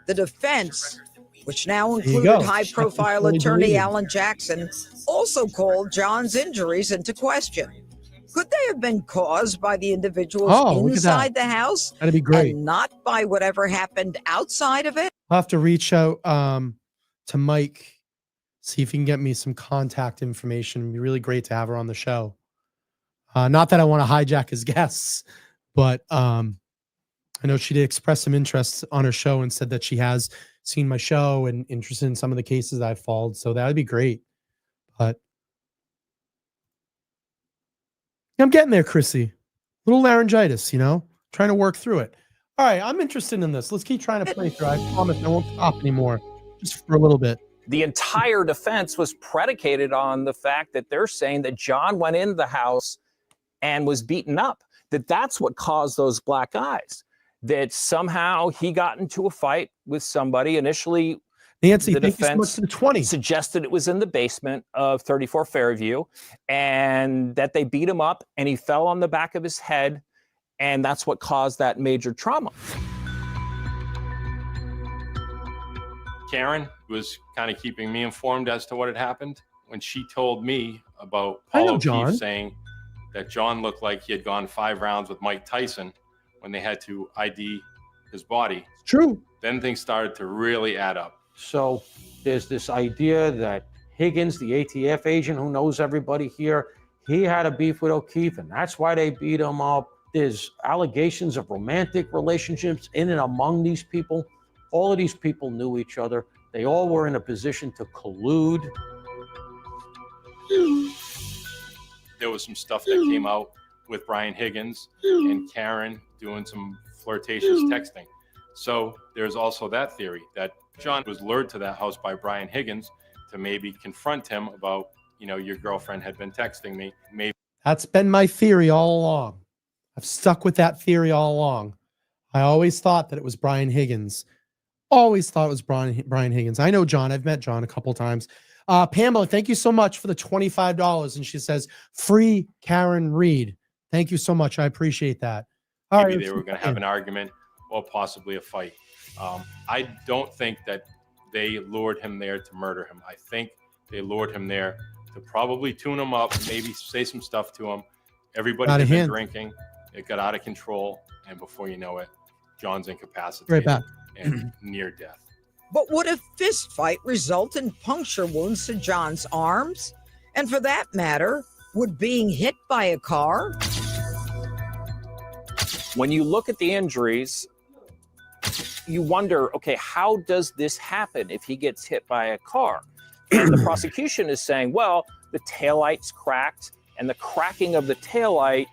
The defense, which now There you included go. high-profile Fully attorney deleted. Alan Jackson, also called John's injuries into question. Could they have been caused by the individuals Oh, look at inside that. the house That'd be great. and not by whatever happened outside of it? I'll have to reach out to Mike, see if he can get me some contact information. It'd be really great to have her on the show. Not that I want to hijack his guests, but I know she did express some interest on her show and said that she has seen my show and interested in some of the cases I've followed. So that would be great. But I'm getting there, Chrissy. Little laryngitis, trying to work through it. All right, I'm interested in this. Let's keep trying to play through. I promise I won't stop anymore, just for a little bit. The entire defense was predicated on the fact that they're saying that John went into the house and was beaten up. that that's what caused those black eyes, that somehow he got into a fight with somebody. Initially, Nancy, the thank you so much defense for the 20. suggested it was in the basement of 34 Fairview, and that they beat him up and he fell on the back of his head, and that's what caused that major trauma. Karen was kind of keeping me informed as to what had happened. When she told me about Paul O'Keefe saying that John looked like he had gone 5 rounds with Mike Tyson when they had to ID his body. It's true. Then things started to really add up. So there's this idea that Higgins, the ATF agent who knows everybody here, he had a beef with O'Keefe, and that's why they beat him up. There's allegations of romantic relationships in and among these people. All of these people knew each other. They all were in a position to collude. There was some stuff that came out with Brian Higgins and Karen doing some flirtatious texting. So there's also that theory that John was lured to that house by Brian Higgins to maybe confront him about, your girlfriend had been texting me. Maybe That's been my theory all along. I've stuck with that theory all along. I always thought that it was Brian Higgins. Always thought it was Brian Higgins. I know John. I've met John a couple times. Pamela, thank you so much for the $25. And she says, free Karen Reed. Thank you so much. I appreciate that. All maybe right, they were going to have an argument or possibly a fight. I don't think that they lured him there to murder him. I think they lured him there to probably tune him up, maybe say some stuff to him. Everybody had been drinking. It got out of control. And before you know it, John's incapacitated right back. and near death. But would a fist fight result in puncture wounds to John's arms? And for that matter, would being hit by a car? When you look at the injuries, you wonder, okay, how does this happen if he gets hit by a car? And the prosecution is saying, well, the taillight's cracked, and the cracking of the taillight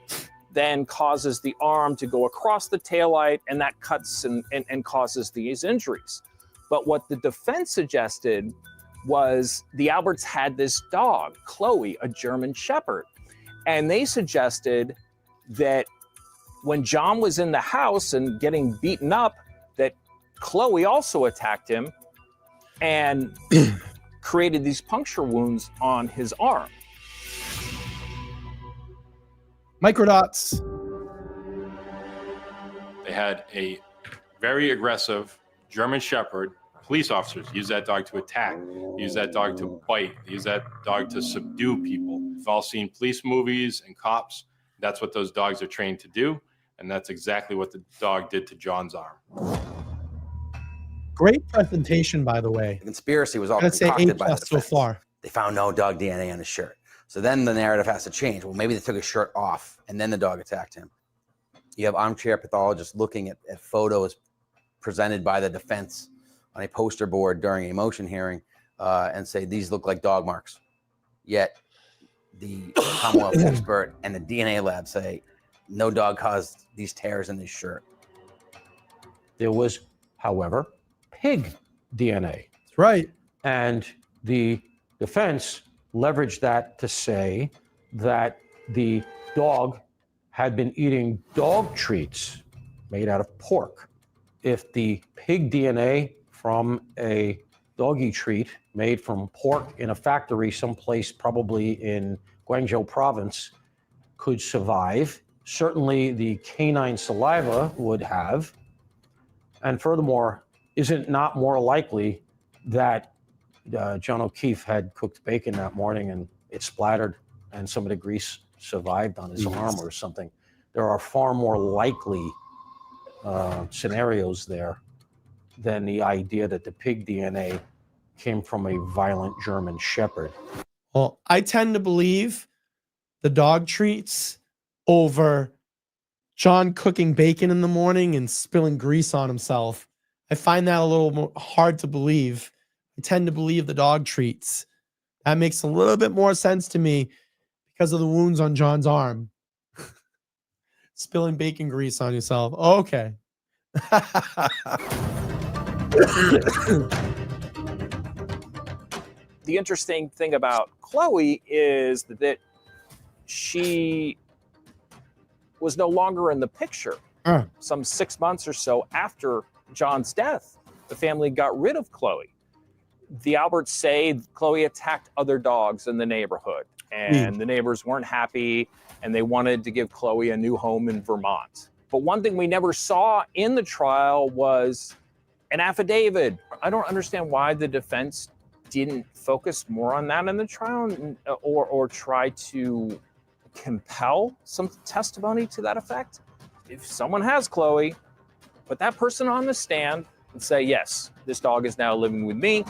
then causes the arm to go across the taillight, and that cuts and causes these injuries. But what the defense suggested was the Alberts had this dog, Chloe, a German Shepherd. And they suggested that when John was in the house and getting beaten up, that Chloe also attacked him and created these puncture wounds on his arm. Microdots. They had a very aggressive German Shepherd. Police officers use that dog to attack, use that dog to bite, use that dog to subdue people. We've all seen police movies and cops. That's what those dogs are trained to do. And that's exactly what the dog did to John's arm. Great presentation, by the way. The conspiracy was all Let's say concocted A+ by the so defense. far. They found no dog DNA on his shirt. So then the narrative has to change. Well, maybe they took his shirt off and then the dog attacked him. You have armchair pathologists looking at photos presented by the defense on a poster board during a motion hearing and say, these look like dog marks. Yet the Commonwealth expert and the DNA lab say, no dog caused these tears in his shirt. There was, however, pig DNA. That's right. And the defense leveraged that to say that the dog had been eating dog treats made out of pork. If the pig DNA from a doggy treat made from pork in a factory someplace probably in Guangzhou province could survive, certainly the canine saliva would have. And furthermore, is it not more likely that John O'Keefe had cooked bacon that morning and it splattered and some of the grease survived on his arm or something? There are far more likely scenarios there than the idea that the pig DNA came from a violent German Shepherd. Well, I tend to believe the dog treats over John cooking bacon in the morning and spilling grease on himself. I find that a little more hard to believe. I tend to believe the dog treats. That makes a little bit more sense to me because of the wounds on John's arm. Spilling bacon grease on yourself. Okay. The interesting thing about Chloe is that she was no longer in the picture. Some 6 months or so after John's death, the family got rid of Chloe. The Alberts say Chloe attacked other dogs in the neighborhood, and the neighbors weren't happy, and they wanted to give Chloe a new home in Vermont. But one thing we never saw in the trial was an affidavit. I don't understand why the defense didn't focus more on that in the trial, or try to compel some testimony to that effect. If someone has Chloe, put that person on the stand and say, yes, this dog is now living with me.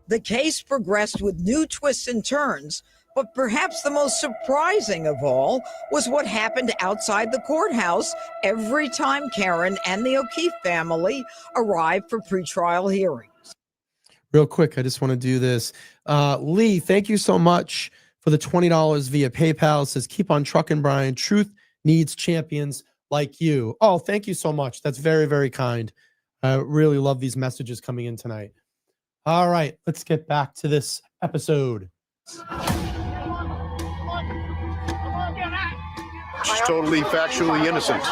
The case progressed with new twists and turns, but perhaps the most surprising of all was what happened outside the courthouse every time Karen and the O'Keefe family arrived for pretrial hearings. Real quick, I just want to do this. Lee, thank you so much for the $20 via PayPal. It says, keep on trucking, Brian. Truth needs champions like you. Oh, thank you so much. That's very, very kind. I really love these messages coming in tonight. All right, let's get back to this episode. She's totally factually innocent.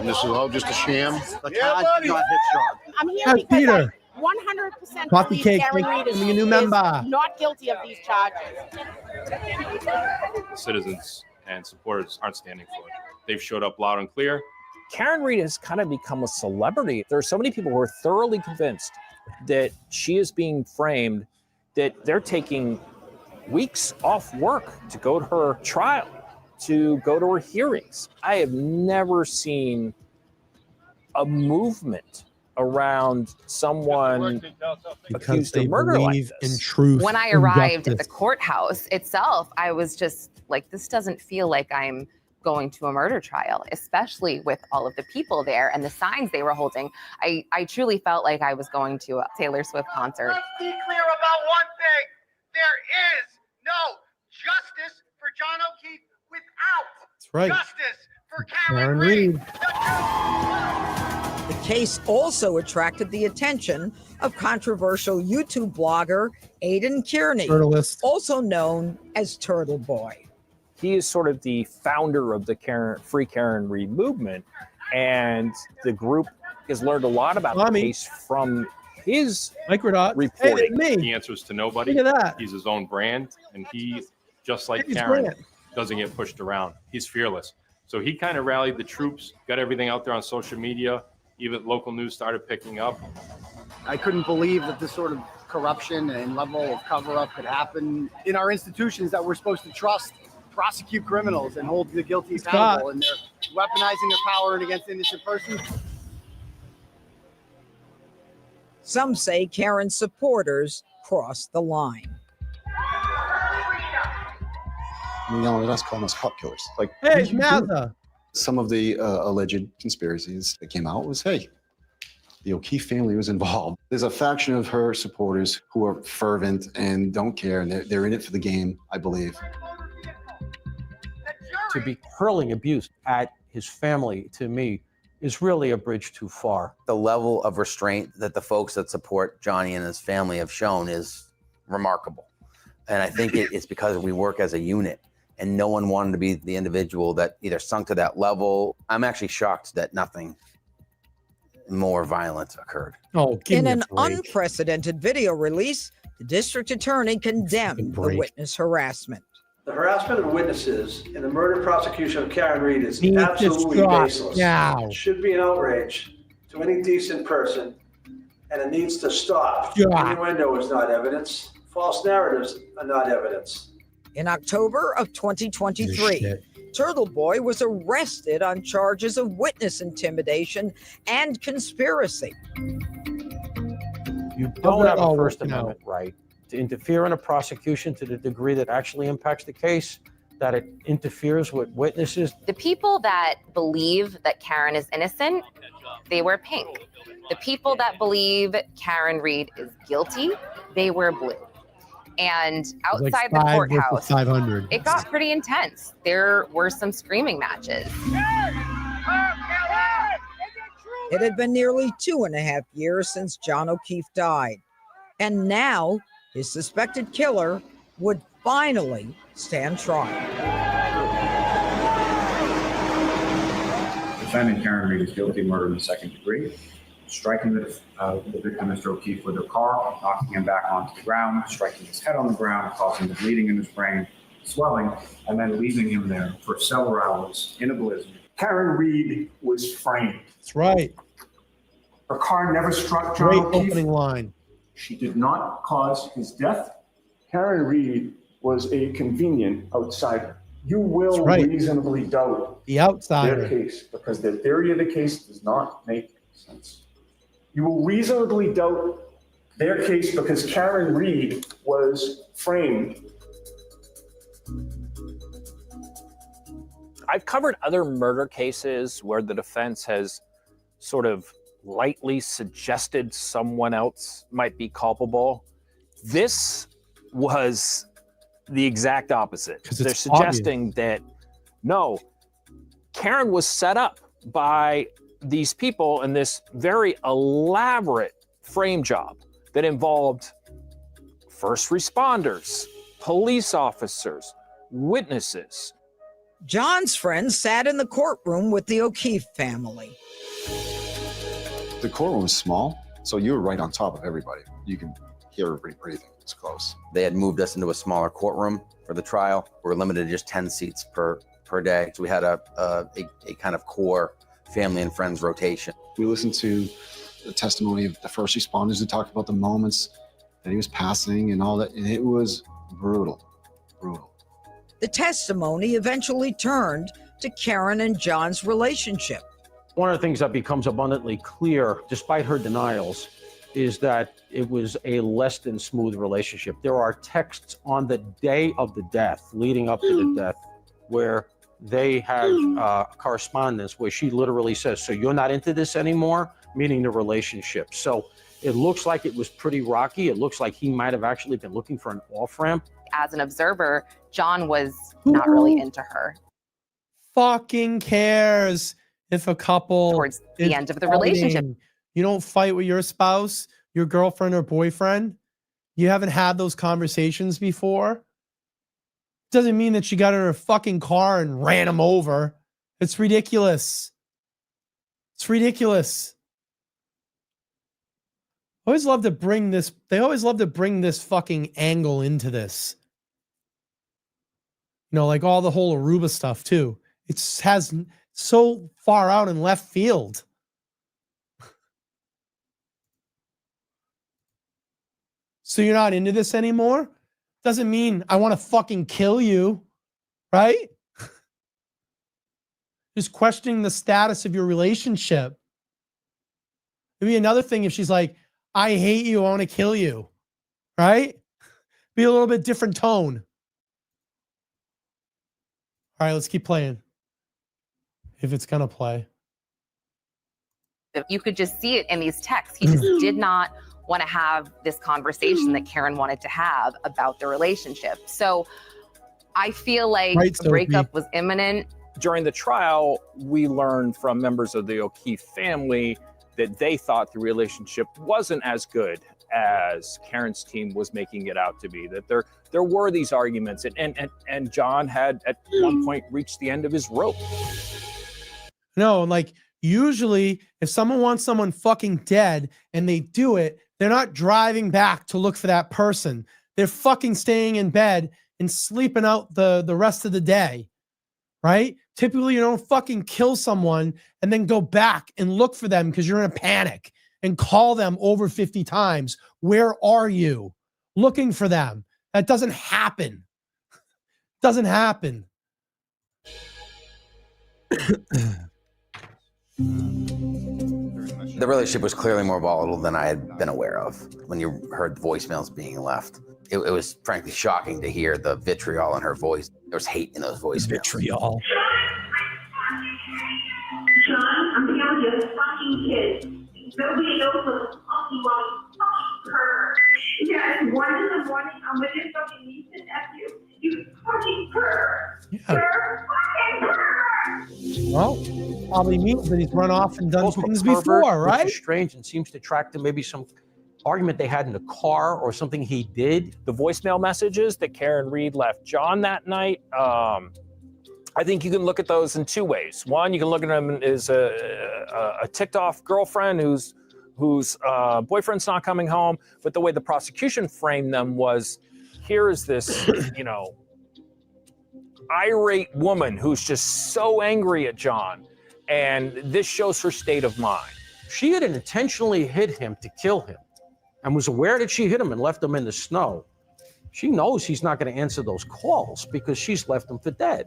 This is all just a sham. I'm here because Peter. I 100% Coffee believe cake, Karen thank Reed you for being a new member. is not guilty of these charges. Citizens and supporters aren't standing for it. They've showed up loud and clear. Karen Reed has kind of become a celebrity. There are so many people who are thoroughly convinced that she is being framed, that they're taking weeks off work to go to her trial, to go to her hearings. I have never seen a movement around someone accused of murder like this. In truth, when I and arrived at the justice. courthouse itself, I was just like, this doesn't feel like I'm going to a murder trial, especially with all of the people there and the signs they were holding. I truly felt like I was going to a Taylor Swift concert. Let's be clear about one thing. There is no justice for John O'Keefe without That's right. justice for Karen Karen Reed. Reed. The case also attracted the attention of controversial YouTube blogger Aidan Kearney, Turtlist. also known as Turtle Boy. He is sort of the founder of the Free Karen Reed movement, and the group has learned a lot about the case from his reporting. He answers to nobody. Look at that. He's his own brand, and he, just like Look at his Karen, brand. doesn't get pushed around. He's fearless. So he kind of rallied the troops, got everything out there on social media. Even local news started picking up. I couldn't believe that this sort of corruption and level of cover-up could happen in our institutions that we're supposed to trust, prosecute criminals, and hold the guilty accountable. And they're weaponizing their power and against innocent persons. Some say Karen's supporters crossed the line. Yelling at us, calling us cop killers. Like, Hey, it's Mazda. some of the alleged conspiracies that came out was, hey, the O'Keefe family was involved. There's a faction of her supporters who are fervent and don't care, and they're in it for the game, I believe. To be hurling abuse at his family, to me, is really a bridge too far. The level of restraint that the folks that support Johnny and his family have shown is remarkable. And I think it's because we work as a unit, and no one wanted to be the individual that either sunk to that level. I'm actually shocked that nothing more violent occurred. Oh, In an unprecedented video release, the district attorney condemned the witness harassment. The harassment of witnesses in the murder prosecution of Karen Reed is Need to absolutely stop baseless. now. It should be an outrage to any decent person, and it needs to stop. Stop. Innuendo is not evidence. False narratives are not evidence. In October of 2023, Turtle Boy was arrested on charges of witness intimidation and conspiracy. You don't have a First Amendment right to interfere in a prosecution to the degree that actually impacts the case, that it interferes with witnesses. The people that believe that Karen is innocent, they wear pink. The people that believe Karen Reed is guilty, they wear blue. And outside Like the 5 versus courthouse, 500. it got pretty intense. There were some screaming matches. It had been nearly 2.5 years since John O'Keefe died, and now his suspected killer would finally stand trial. Defendant Karen Reed is guilty of murder in the second degree, striking the victim, Mr. O'Keefe, with her car, knocking him back onto the ground, striking his head on the ground, causing the bleeding in his brain, swelling, and then leaving him there for several hours in a blizzard. Karen Reed was framed. That's right. Her car never struck John Great O'Keefe. opening line. She did not cause his death. Karen Reed was a convenient outsider. You will reasonably doubt the outsider their case because their theory of the case does not make sense. You will reasonably doubt their case because Karen Reed was framed. I've covered other murder cases where the defense has sort of lightly suggested someone else might be culpable. This was the exact opposite. They're suggesting that, no, Karen was set up by these people in this very elaborate frame job that involved first responders, police officers, witnesses. John's friends sat in the courtroom with the O'Keefe family. The courtroom was small, so you were right on top of everybody. You could hear everybody breathing. It's close. They had moved us into a smaller courtroom for the trial. We were limited to just 10 seats per day. So we had a kind of core family and friends rotation. We listened to the testimony of the first responders who talked about the moments that he was passing and all that, and it was brutal. The testimony eventually turned to Karen and John's relationship. One of the things that becomes abundantly clear, despite her denials, is that it was a less than smooth relationship. There are texts on the day of the death, leading up to the death, where they had correspondence where she literally says, "So you're not into this anymore?" Meaning the relationship. So it looks like it was pretty rocky. It looks like he might have actually been looking for an off-ramp. As an observer, John was not really into her. Fucking cares if a couple towards the end of the relationship. You don't fight with your spouse, your girlfriend or boyfriend. You haven't had those conversations before. Doesn't mean that she got in her fucking car and ran him over. It's ridiculous. It's ridiculous. They always love to bring this fucking angle into this. You know, like all the whole Aruba stuff too. It has so far out in left field. So you're not into this anymore? Doesn't mean I want to fucking kill you, right? Just questioning the status of your relationship. It'd be another thing if she's like, "I hate you, I want to kill you," right? Be a little bit different tone. All right, let's keep playing. If it's gonna play. You could just see it in these texts. He just did not want to have this conversation that Karen wanted to have about the relationship. So I feel like a breakup was imminent. During the trial, we learned from members of the O'Keefe family that they thought the relationship wasn't as good as Karen's team was making it out to be, that there were these arguments, and John had at one point reached the end of his rope. No, like usually if someone wants someone fucking dead and they do it, they're not driving back to look for that person. They're fucking staying in bed and sleeping out the rest of the day, right? Typically you don't fucking kill someone and then go back and look for them because you're in a panic and call them over 50 times. Where are you? Looking for them. That doesn't happen. Doesn't happen. The relationship was clearly more volatile than I had been aware of when you heard the voicemails being left. It was frankly shocking to hear the vitriol in her voice. There was hate in those voicemails. Vitriol. John, I'm telling you, fucking kid. Nobody knows what the fuck you want to fucking pervert. Yeah, it's 1 a.m. I'm with your fucking niece and nephew. You fucking pervert. Yeah. You're fucking pervert. Well, probably means that he's run off and done Also things pervert, before, right? Which is strange and seems to track to maybe some argument they had in the car or something he did. The voicemail messages that Karen Reed left John that night, I think you can look at those in two ways. One, you can look at them as a ticked off girlfriend whose boyfriend's not coming home. But the way the prosecution framed them was, here is this, irate woman who's just so angry at John. And this shows her state of mind. She had intentionally hit him to kill him and was aware that she hit him and left him in the snow. She knows he's not going to answer those calls because she's left him for dead.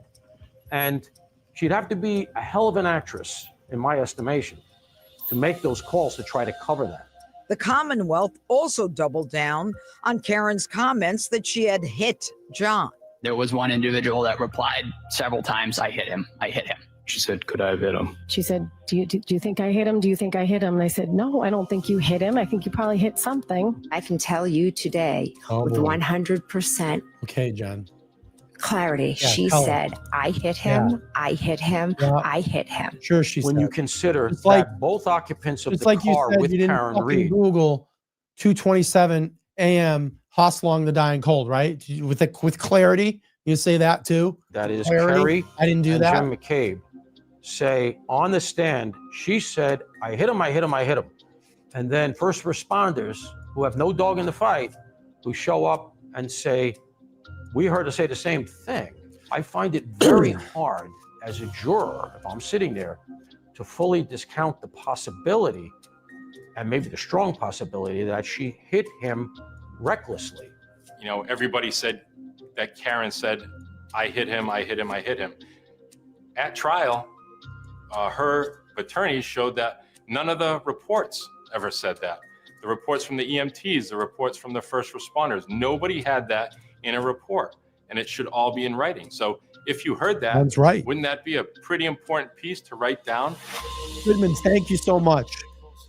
And she'd have to be a hell of an actress, in my estimation, to make those calls to try to cover that. The Commonwealth also doubled down on Karen's comments that she had hit John. There was one individual that replied several times, I hit him, I hit him. She said, could I have hit him? She said, do you think I hit him? Do you think I hit him? And I said, no, I don't think you hit him. I think you probably hit something. I can tell you today with 100% okay, John. clarity. Yeah, she said, I hit him, I hit him, I hit him. Sure, she when said. you consider It's that like- both occupants of It's the like you car said, with you didn't Karen fucking Reed. Google 2:27 a.m. Hoslong the Dying Cold, right? With clarity, you say that too. That is Clarity? Kerry. I didn't do and that. Jim McCabe say on the stand, she said, I hit him, I hit him, I hit him. And then first responders who have no dog in the fight, who show up and say, we heard her say the same thing. I find it very hard as a juror, if I'm sitting there, to fully discount the possibility, and maybe the strong possibility, that she hit him recklessly. Everybody said that Karen said, I hit him, I hit him, I hit him. At trial, her attorneys showed that none of the reports ever said that. The reports from the EMTs, the reports from the first responders, nobody had that in a report, and it should all be in writing. So if you heard that, That's right. wouldn't that be a pretty important piece to write down? Goodman, thank you so much.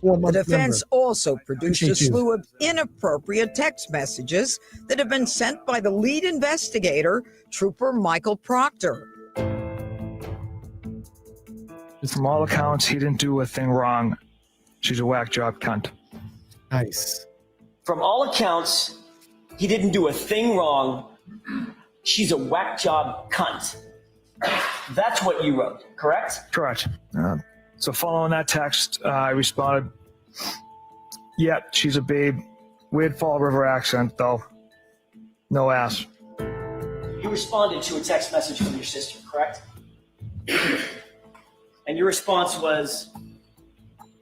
The defense also produced a Appreciate you. slew of inappropriate text messages that have been sent by the lead investigator, Trooper Michael Proctor. From all accounts, he didn't do a thing wrong. She's a whack job cunt. Nice. From all accounts, he didn't do a thing wrong. She's a whack job cunt. That's what you wrote, correct? Correct. So following that text, I responded, yep, she's a babe. Weird Fall River accent, though. No ass. You responded to a text message from your sister, correct? And your response was,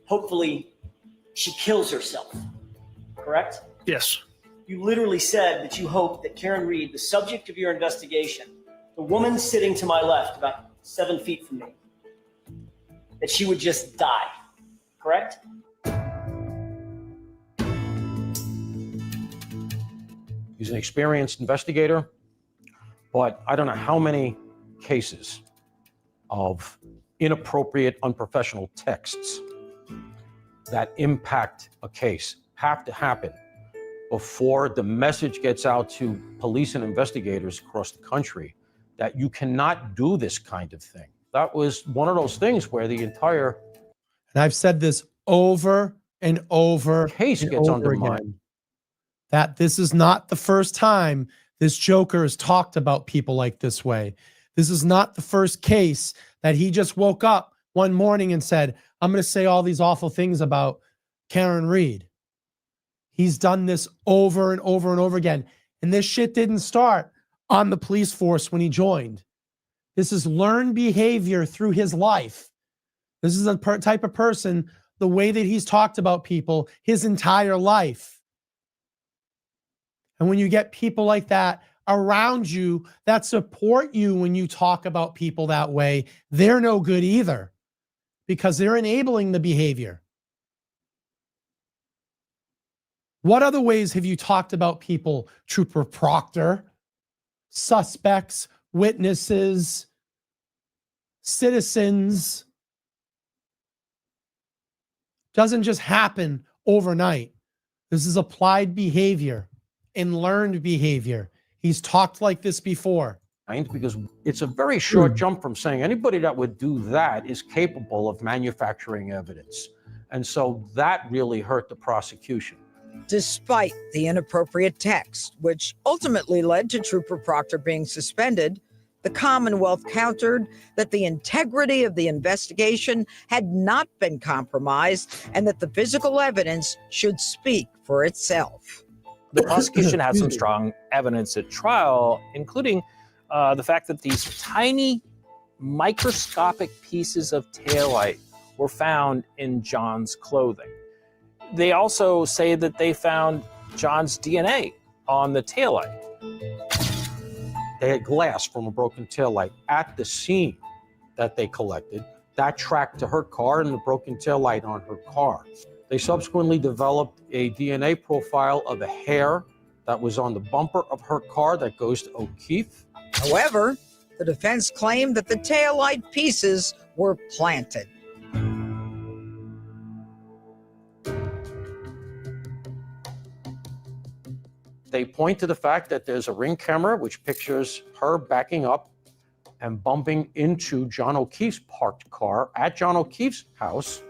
hopefully she kills herself, correct? Yes. You literally said that you hope that Karen Reed, the subject of your investigation, the woman sitting to my left, about 7 feet from me, that she would just die, correct? He's an experienced investigator, but I don't know how many cases of inappropriate, unprofessional texts that impact a case have to happen before the message gets out to police and investigators across the country that you cannot do this kind of thing. That was one of those things where the entire And I've said this over and over. case and gets over undermined. again, that this is not the first time this Joker has talked about people like this way. This is not the first case that he just woke up one morning and said, I'm going to say all these awful things about Karen Reed. He's done this over and over and over again. And this shit didn't start on the police force when he joined. This is learned behavior through his life. This is a type of person, the way that he's talked about people his entire life. And when you get people like that around you that support you when you talk about people that way, they're no good either, because they're enabling the behavior. What other ways have you talked about people, Trooper Proctor? Suspects, witnesses, citizens. Doesn't just happen overnight. This is applied behavior and learned behavior. He's talked like this before. Because it's a very short jump from saying anybody that would do that is capable of manufacturing evidence. And so that really hurt the prosecution. Despite the inappropriate text, which ultimately led to Trooper Proctor being suspended, the Commonwealth countered that the integrity of the investigation had not been compromised and that the physical evidence should speak for itself. The prosecution had some strong evidence at trial, including the fact that these tiny microscopic pieces of taillight were found in John's clothing. They also say that they found John's DNA on the taillight. They had glass from a broken taillight at the scene that they collected. That tracked to her car and the broken taillight on her car. They subsequently developed a DNA profile of the hair that was on the bumper of her car that goes to O'Keefe. However, the defense claimed that the taillight pieces were planted. They point to the fact that there's a ring camera which pictures her backing up and bumping into John O'Keefe's parked car at John O'Keefe's house.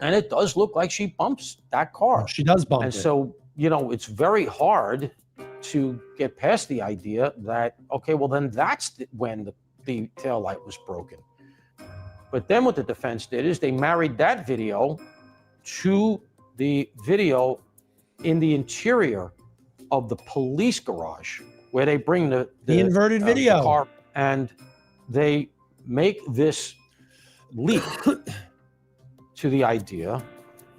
And it does look like she bumps that car. She does bump and it. so, you know, it's very hard to get past the idea that, okay, well, then that's when the taillight was broken. But then what the defense did is they married that video to the video in the interior of the police garage where they bring the inverted video the car, and they make this leap to the idea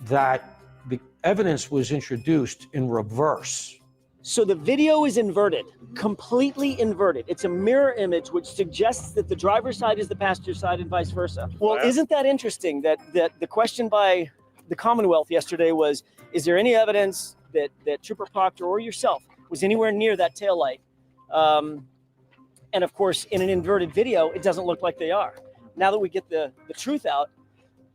that the evidence was introduced in reverse. So the video is inverted, completely inverted. It's a mirror image which suggests that the driver's side is the passenger side and vice versa. Well, isn't that interesting that the question by the Commonwealth yesterday was, is there any evidence that Trooper Proctor or yourself was anywhere near that taillight? And of course, in an inverted video, it doesn't look like they are. Now that we get the truth out,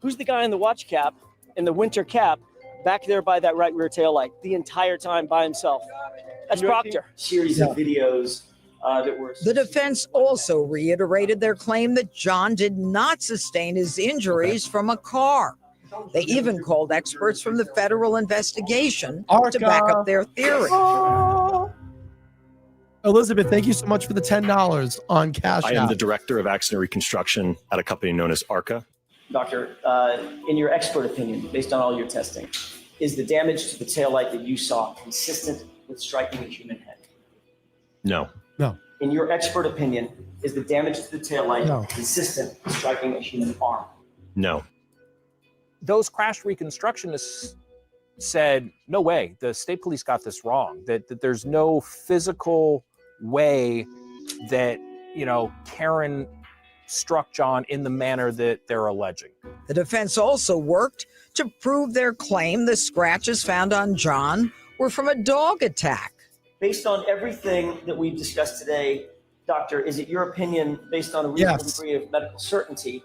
who's the guy in the watch cap, in the winter cap, back there by that right rear taillight the entire time by himself? That's Proctor. Series of videos that were. The defense also reiterated their claim that John did not sustain his injuries from a car. They even called experts from the federal investigation to back up their theory. Elizabeth, thank you so much for the $10 on Cash I am App. the director of accident reconstruction at a company known as ARCA. Doctor, in your expert opinion, based on all your testing, is the damage to the taillight that you saw consistent with striking a human head? No. In your expert opinion, is the damage to the taillight consistent with striking a human arm? No. Those crash reconstructionists said, no way, the state police got this wrong, that there's no physical way that, you know, Karen struck John in the manner that they're alleging. The defense also worked to prove their claim the scratches found on John were from a dog attack. Based on everything that we've discussed today, Doctor, is it your opinion, based on a reasonable degree of medical certainty,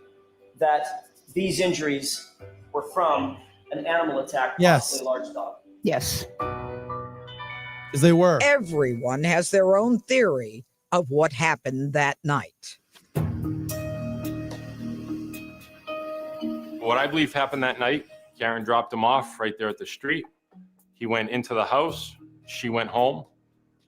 that these injuries were from an animal attack, possibly a large dog? Yes. As they were. Everyone has their own theory of what happened that night. What I believe happened that night, Karen dropped him off right there at the street. He went into the house. She went home.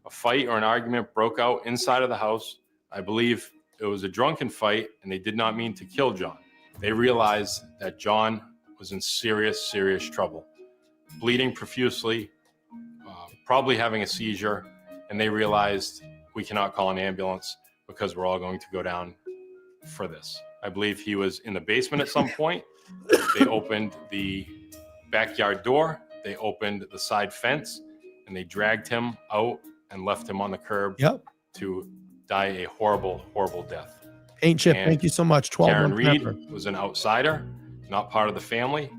A fight or an argument broke out inside of the house. I believe it was a drunken fight, and they did not mean to kill John. They realized that John was in serious, serious trouble, bleeding profusely, probably having a seizure, and they realized we cannot call an ambulance because we're all going to go down for this. I believe he was in the basement at some point. They opened the backyard door, they opened the side fence, and they dragged him out and left him on the curb to die a horrible, horrible death. Paint Chip, And thank you so much. 12 Karen month Reed pepper. was an outsider, not part of the family.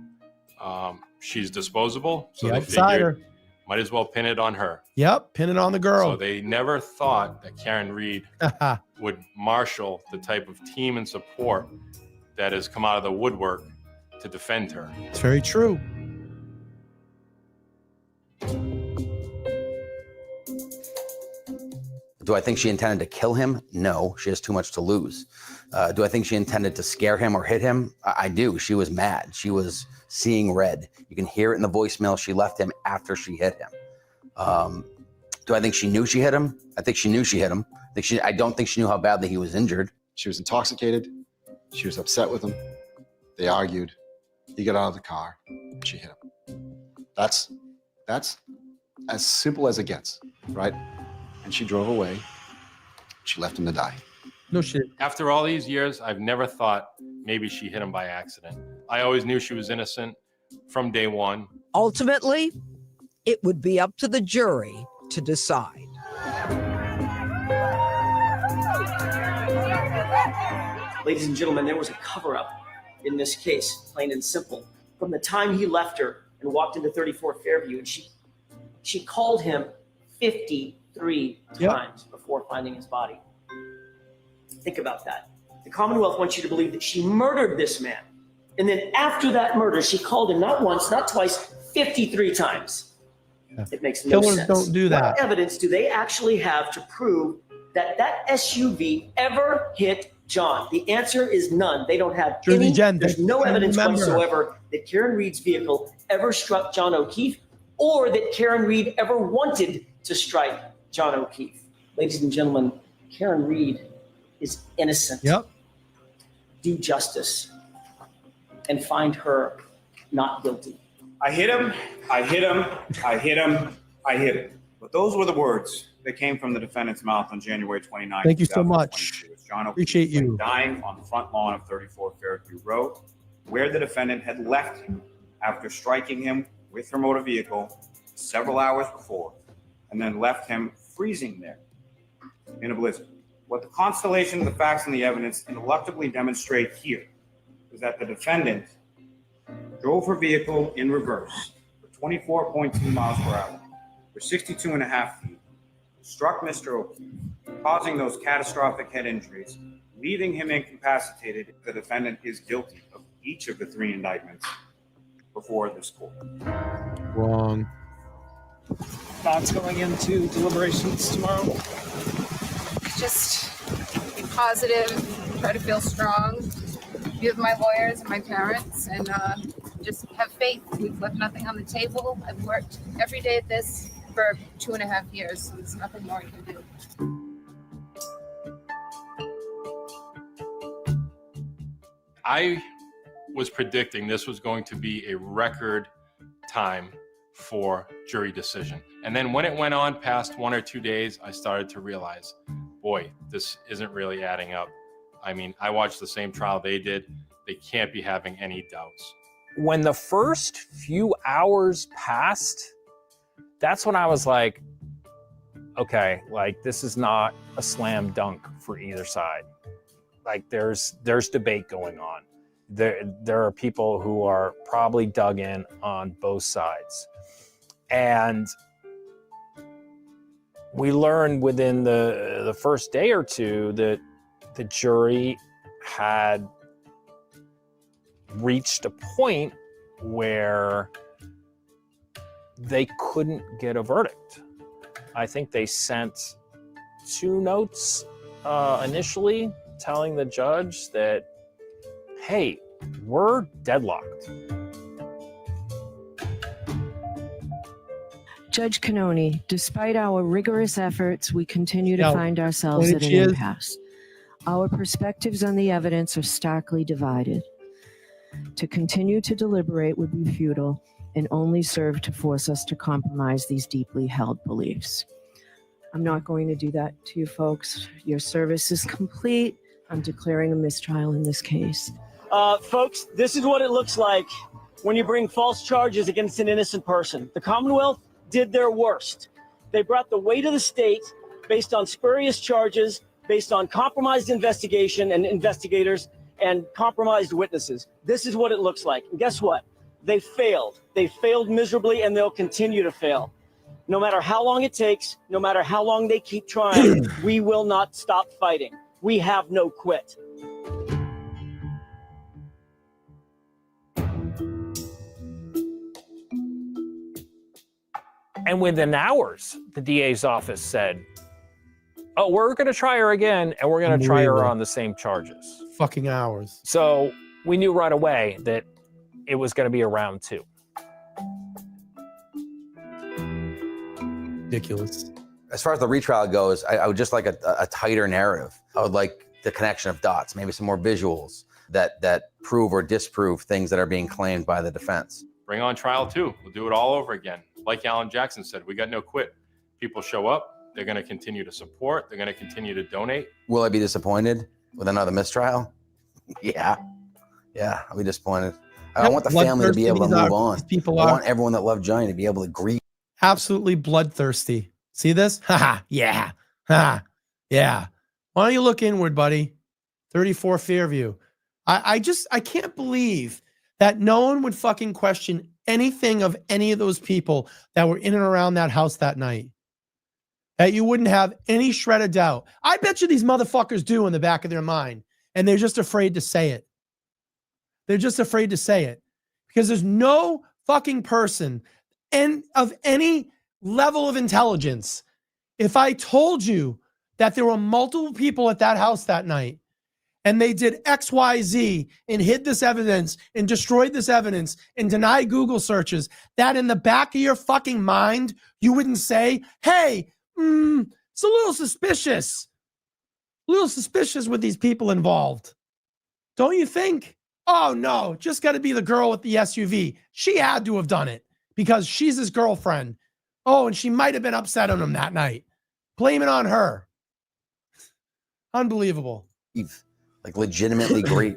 She's disposable, so The they outsider. figured might as well pin it on her. Yep, pin it on the girl. So they never thought that Karen Reed would marshal the type of team and support that has come out of the woodwork to defend her. It's very true. The Do I think she intended to kill him? No, she has too much to lose. Do I think she intended to scare him or hit him? I do. She was mad. She was seeing red. You can hear it in the voicemail she left him after she hit him. Do I think she knew she hit him? I think she knew she hit him. I don't think she knew how badly he was injured. She was intoxicated. She was upset with him. They argued. He got out of the car. She hit him. That's as simple as it gets, right? And she drove away. She left him to die. No shit. After all these years, I've never thought maybe she hit him by accident. I always knew she was innocent from day one. Ultimately, it would be up to the jury to decide. Ladies and gentlemen, there was a cover-up in this case, plain and simple. From the time he left her and walked into 34 Fairview, and she called him 53 times before finding his body. Think about that. The Commonwealth wants you to believe that she murdered this man. And then after that murder, she called him not once, not twice, 53 times. It makes no sense. Killers don't do that. What evidence do they actually have to prove that that SUV ever hit John? The answer is none. They don't have any. There's no evidence whatsoever that Karen Reed's vehicle ever struck John O'Keefe or that Karen Reed ever wanted to strike John O'Keefe. Ladies and gentlemen, Karen Reed is innocent. Yep. Do justice and find her not guilty. I hit him, I hit him, I hit him, I hit him. But those were the words that came from the defendant's mouth on January 29th. Thank you so much. John Appreciate O'Keefe you. dying on the front lawn of 34 Fairview Road, where the defendant had left him after striking him with her motor vehicle several hours before, and then left him freezing there in a blizzard. What the constellation of the facts and the evidence ineluctably demonstrate here is that the defendant drove her vehicle in reverse for 24.2 miles per hour for 62 and a half feet, struck Mr. O'Keefe, causing those catastrophic head injuries, leaving him incapacitated. The defendant is guilty of each of the 3 indictments before this court. Wrong. Thoughts going into deliberations tomorrow? Just be positive, try to feel strong, be with my lawyers and my parents, and just have faith. We've left nothing on the table. I've worked every day at this for 2.5 years, so there's nothing more I can do. I was predicting this was going to be a record time for jury decision. And then when it went on past 1 or 2 days, I started to realize, boy, this isn't really adding up. I mean, I watched the same trial they did. They can't be having any doubts. When the first few hours passed, that's when I was like, okay, like this is not a slam dunk for either side. Like there's debate going on. There are people who are probably dug in on both sides. And we learned within the first day or two that the jury had reached a point where they couldn't get a verdict. I think they sent 2 notes initially telling the judge that, hey, we're deadlocked. Judge Cannoni, despite our rigorous efforts, we continue to find ourselves at an impasse. Our perspectives on the evidence are starkly divided. To continue to deliberate would be futile and only serve to force us to compromise these deeply held beliefs. I'm not going to do that to you folks. Your service is complete. I'm declaring a mistrial in this case. Folks, this is what it looks like when you bring false charges against an innocent person. The Commonwealth did their worst. They brought the weight of the state based on spurious charges, based on compromised investigation and investigators and compromised witnesses. This is what it looks like. And guess what? They failed. They failed miserably, and they'll continue to fail. No matter how long it takes, no matter how long they keep trying, we will not stop fighting. We have no quit. And within hours, the DA's office said, oh, we're going to try her again, and we're going to try her Unbelievable. on the same charges. Fucking hours. So we knew right away that it was going to be a round 2. Ridiculous. As far as the retrial goes, I would just like a tighter narrative. I would like the connection of dots, maybe some more visuals that prove or disprove things that are being claimed by the defense. Bring on trial 2. We'll do it all over again. Like Alan Jackson said, we got no quit. People show up. They're going to continue to support. They're going to continue to donate. Will I be disappointed with another mistrial? Yeah. Yeah, I'll be disappointed. I want the family to be able to move on. I want everyone that loved Johnny to be able to grieve. Absolutely bloodthirsty. See this? Ha yeah. Ha yeah. Why don't you look inward, buddy? 34 Fairview. I can't believe that no one would fucking question anything of any of those people that were in and around that house that night. That you wouldn't have any shred of doubt. I bet you these motherfuckers do in the back of their mind, and they're just afraid to say it. They're just afraid to say it because there's no fucking person and of any level of intelligence. If I told you that there were multiple people at that house that night and they did X, Y, Z and hid this evidence and destroyed this evidence and denied Google searches, that in the back of your fucking mind, you wouldn't say, hey, it's a little suspicious. A little suspicious with these people involved. Don't you think? Oh, no, just got to be the girl with the SUV. She had to have done it because she's his girlfriend. Oh, and she might have been upset on him that night. Blame it on her. Unbelievable. Like legitimately great.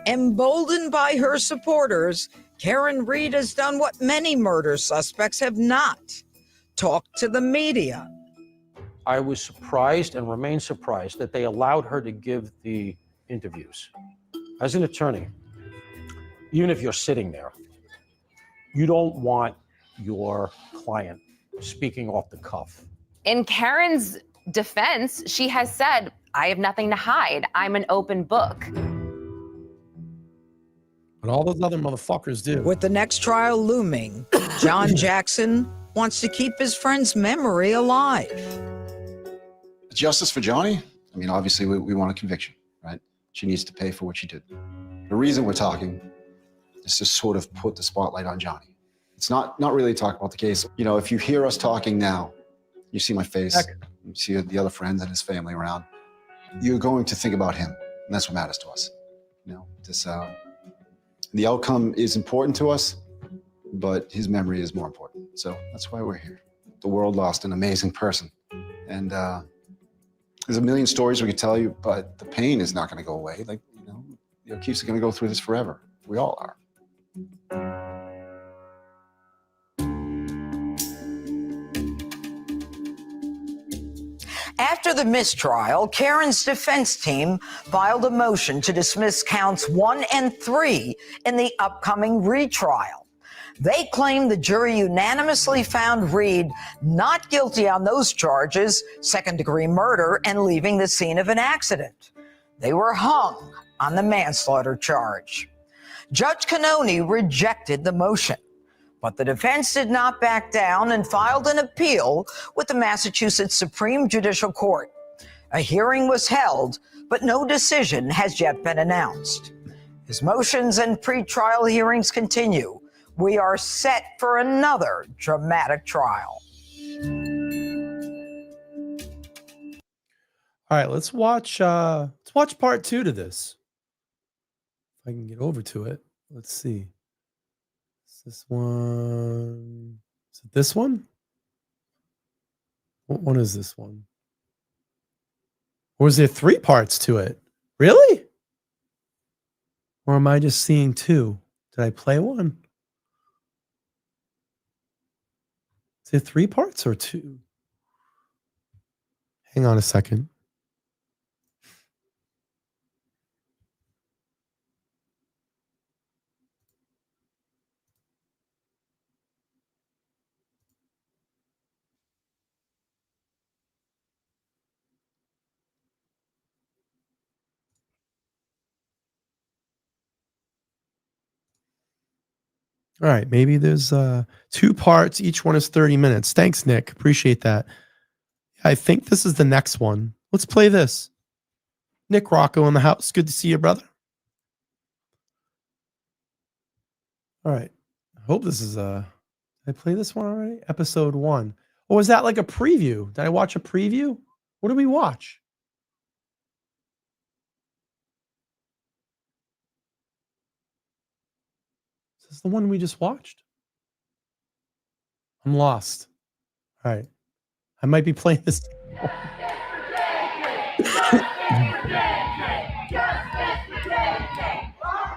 Emboldened by her supporters, Karen Reed has done what many murder suspects have not: talked to the media. I was surprised and remain surprised that they allowed her to give the interviews. As an attorney, even if you're sitting there, you don't want your client speaking off the cuff. In Karen's defense, she has said, I have nothing to hide. I'm an open book. But all those other motherfuckers do. With the next trial looming, John Jackson wants to keep his friend's memory alive. Justice for Johnny? I mean, obviously we want a conviction, right? She needs to pay for what she did. The reason we're talking is to sort of put the spotlight on Johnny. It's not really talk about the case. You know, if you hear us talking now, you see my face, you see the other friends and his family around, you're going to think about him. And that's what matters to us. You know, this, the outcome is important to us, but his memory is more important. So that's why we're here. The world lost an amazing person. And there's a million stories we could tell you, but the pain is not going to go away. Like, you know, the O'Keeffes are going to go through this forever. We all are. After the mistrial, Karen's defense team filed a motion to dismiss counts 1 and 3 in the upcoming retrial. They claim the jury unanimously found Reed not guilty on those charges, second-degree murder and leaving the scene of an accident. They were hung on the manslaughter charge. Judge Cannoni rejected the motion, but the defense did not back down and filed an appeal with the Massachusetts Supreme Judicial Court. A hearing was held, but no decision has yet been announced. As motions and pretrial hearings continue, we are set for another dramatic trial. All right, let's watch part 2 to this. If I can get over to it. Let's see. Is this one? Is it this one? What one is this one? Or is there 3 parts to it? Really? Or am I just seeing 2? Did I play one? Is there 3 parts or 2? Hang on a second. All right, maybe there's 2 parts. Each one is 30 minutes. Thanks, Nick. Appreciate that. I think this is the next one. Let's play this. Nick Rocco in the house. Good to see you, brother. All right. I hope this is did I play this one already? Episode 1. Or was that like a preview? Did I watch a preview? What did we watch? Is this the one we just watched? I'm lost. All right. I might be playing this.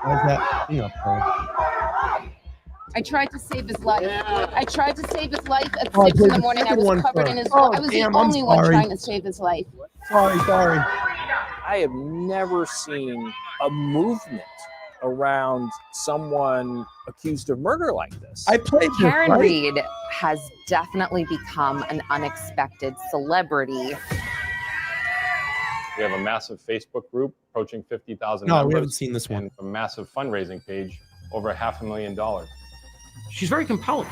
Why is that thing up there? I tried to save his life. I tried to save his life at Oh, 6 in the morning. I was covered in his blood. I was the only one trying to save his life. Sorry. I have never seen a movement around someone accused of murder like this. I played this, Karen right? Reed has definitely become an unexpected celebrity. We have a massive Facebook group approaching 50,000 No, members. we haven't seen this one. And a massive fundraising page, over $500,000. She's very compelling.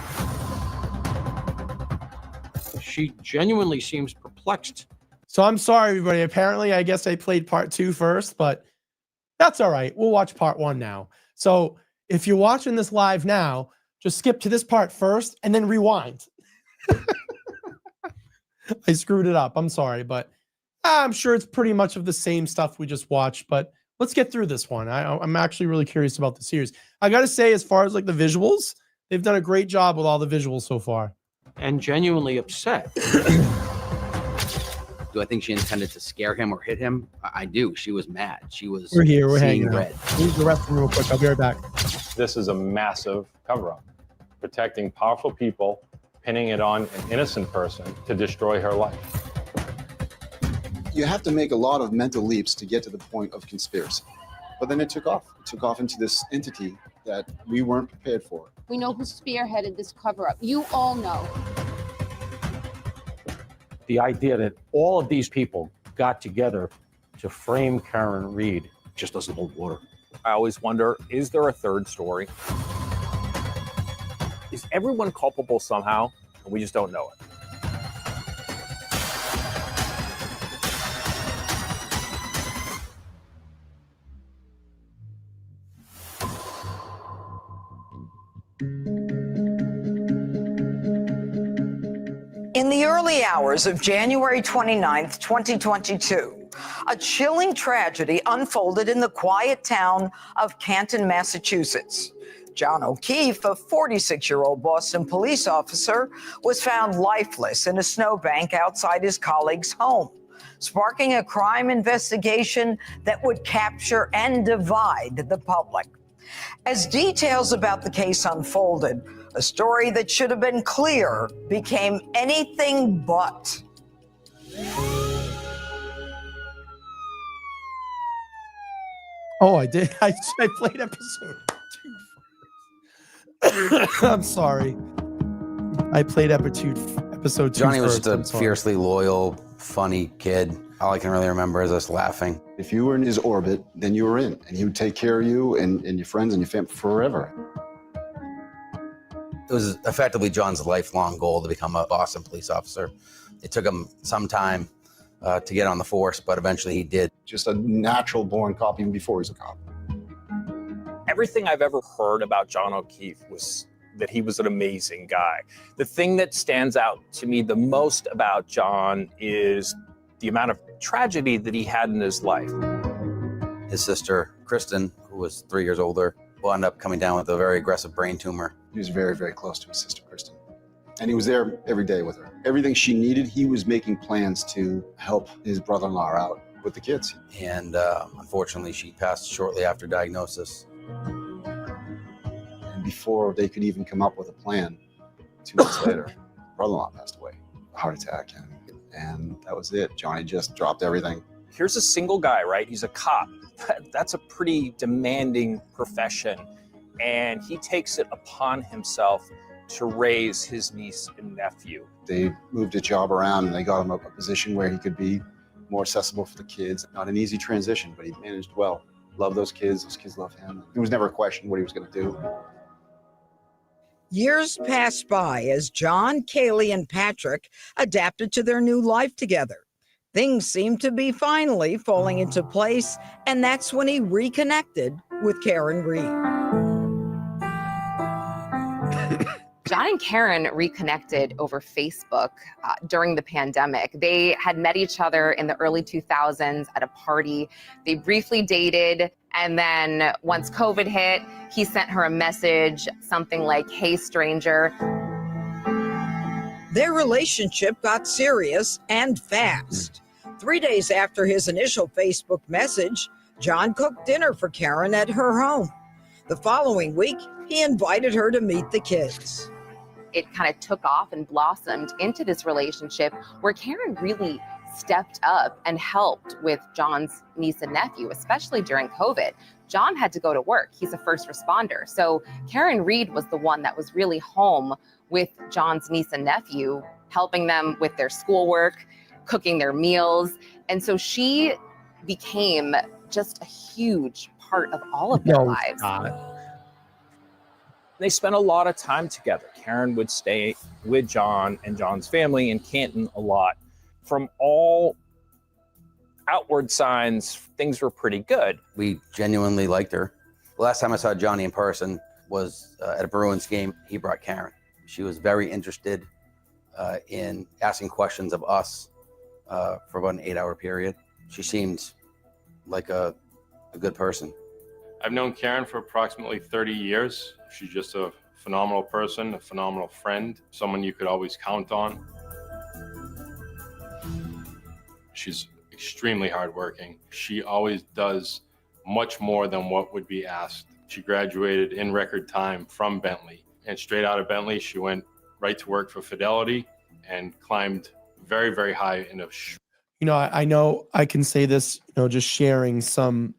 She genuinely seems perplexed. So I'm sorry, everybody. Apparently, I guess I played part 2 first, but that's all right. We'll watch part 1 now. So if you're watching this live now, just skip to this part first and then rewind. I screwed it up. I'm sorry, but I'm sure it's pretty much of the same stuff we just watched, but let's get through this one. I'm actually really curious about the series. I got to say, as far as like the visuals, they've done a great job with all the visuals so far. And genuinely upset. Do I think she intended to scare him or hit him? I do. She was mad. She was We're here. We're seeing hanging red. out. Leave the restroom real quick. I'll be right back. This is a massive cover-up, protecting powerful people, pinning it on an innocent person to destroy her life. You have to make a lot of mental leaps to get to the point of conspiracy. But then it took off. It took off into this entity that we weren't prepared for. We know who spearheaded this cover-up. You all know. The idea that all of these people got together to frame Karen Reed just doesn't hold water. I always wonder, is there a third story? Is everyone culpable somehow, and we just don't know it? In the early hours of January 29th, 2022, a chilling tragedy unfolded in the quiet town of Canton, Massachusetts. John O'Keefe, a 46-year-old Boston police officer, was found lifeless in a snowbank outside his colleague's home, sparking a crime investigation that would capture and divide the public. As details about the case unfolded, a story that should have been clear became anything but. Oh, I did. I played episode 2. I'm sorry. I played episode 2. Johnny was first. just a fiercely loyal, funny kid. All I can really remember is us laughing. If you were in his orbit, then you were in, and he would take care of you and your friends and your family forever. It was effectively John's lifelong goal to become a Boston police officer. It took him some time to get on the force, but eventually he did. Just a natural born cop even before he was a cop. Everything I've ever heard about John O'Keefe was that he was an amazing guy. The thing that stands out to me the most about John is the amount of tragedy that he had in his life. His sister, Kristen, who was 3 years older, wound up coming down with a very aggressive brain tumor. He was very, very close to his sister, Kristen. And he was there every day with her. Everything she needed, he was making plans to help his brother-in-law out with the kids. And unfortunately, she passed shortly after diagnosis. And before they could even come up with a plan, 2 months later, brother-in-law passed away, a heart attack. And that was it. Johnny just dropped everything. Here's a single guy, right? He's a cop. That's a pretty demanding profession. And he takes it upon himself to raise his niece and nephew. They moved his job around and they got him a position where he could be more accessible for the kids. Not an easy transition, but he managed well. Loved those kids loved him. There was never a question what he was going to do. Years passed by as John, Kaylee, and Patrick adapted to their new life together. Things seemed to be finally falling into place, and that's when he reconnected with Karen Reed. John and Karen reconnected over Facebook during the pandemic. They had met each other in the early 2000s at a party. They briefly dated, and then once COVID hit, he sent her a message, something like, "Hey, stranger." Their relationship got serious and fast. 3 days after his initial Facebook message, John cooked dinner for Karen at her home. The following week, he invited her to meet the kids. It kind of took off and blossomed into this relationship where Karen really stepped up and helped with John's niece and nephew, especially during COVID. John had to go to work. He's a first responder. So Karen Reed was the one that was really home with John's niece and nephew, helping them with their schoolwork, cooking their meals. And so she became just a huge part of all of their lives. They spent a lot of time together. Karen would stay with John and John's family in Canton a lot. From all outward signs, things were pretty good. We genuinely liked her. The last time I saw Johnny in person was at a Bruins game. He brought Karen. She was very interested in asking questions of us for about an 8-hour period. She seemed like a good person. I've known Karen for approximately 30 years. She's just a phenomenal person, a phenomenal friend, someone you could always count on. She's extremely hardworking. She always does much more than what would be asked. She graduated in record time from Bentley, and straight out of Bentley, she went right to work for Fidelity and climbed very, very high in a I know I can say this, just sharing some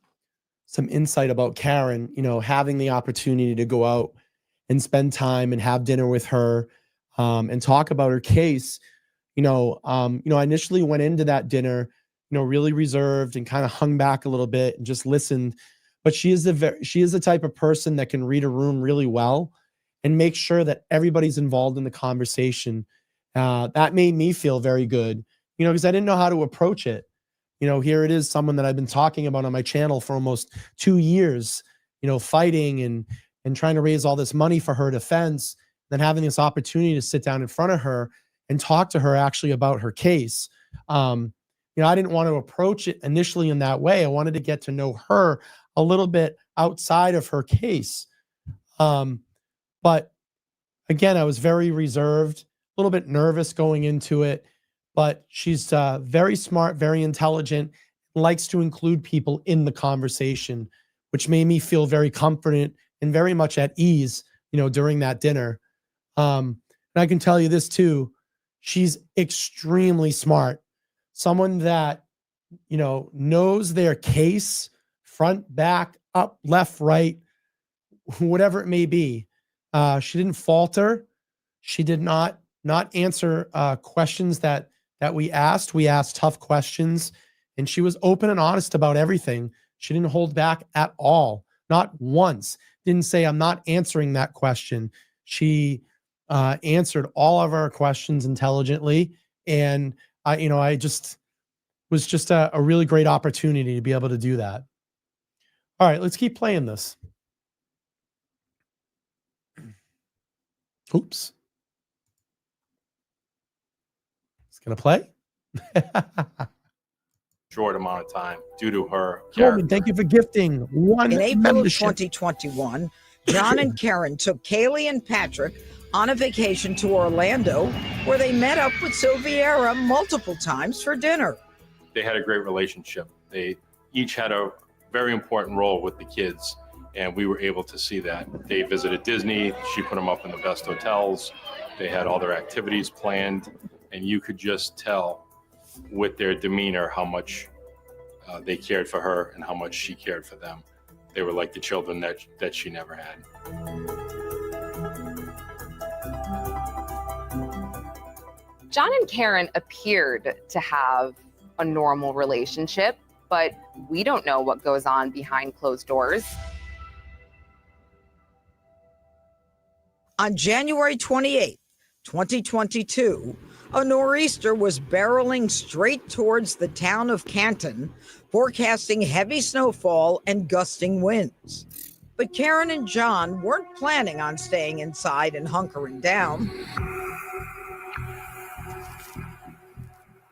insight about Karen, having the opportunity to go out and spend time and have dinner with her and talk about her case. I initially went into that dinner, really reserved and kind of hung back a little bit and just listened. But she is the type of person that can read a room really well and make sure that everybody's involved in the conversation. That made me feel very good, because I didn't know how to approach it. Here it is, someone that I've been talking about on my channel for almost 2 years, fighting and trying to raise all this money for her defense, then having this opportunity to sit down in front of her and talk to her actually about her case. I didn't want to approach it initially in that way. I wanted to get to know her a little bit outside of her case. But again, I was very reserved, a little bit nervous going into it, but she's very smart, very intelligent, likes to include people in the conversation, which made me feel very confident and very much at ease, during that dinner. And I can tell you this too, she's extremely smart. Someone that, knows their case, front, back, up, left, right, whatever it may be. She didn't falter. She did not answer questions that we asked. We asked tough questions, and she was open and honest about everything. She didn't hold back at all. Not once. Didn't say, "I'm not answering that question." She answered all of our questions intelligently. And I just was just a really great opportunity to be able to do that. All right, let's keep playing this. Oops. It's going to play. short amount of time due to her Coleman, thank you for gifting one In April membership. of 2021, John and Karen took Kaylee and Patrick on a vacation to Orlando, where they met up with Silviera multiple times for dinner. They had a great relationship. They each had a very important role with the kids, and we were able to see that. They visited Disney. She put them up in the best hotels. They had all their activities planned, and you could just tell with their demeanor how much they cared for her and how much she cared for them. They were like the children that she never had. John and Karen appeared to have a normal relationship, but we don't know what goes on behind closed doors. On January 28, 2022, a nor'easter was barreling straight towards the town of Canton, forecasting heavy snowfall and gusting winds. But Karen and John weren't planning on staying inside and hunkering down.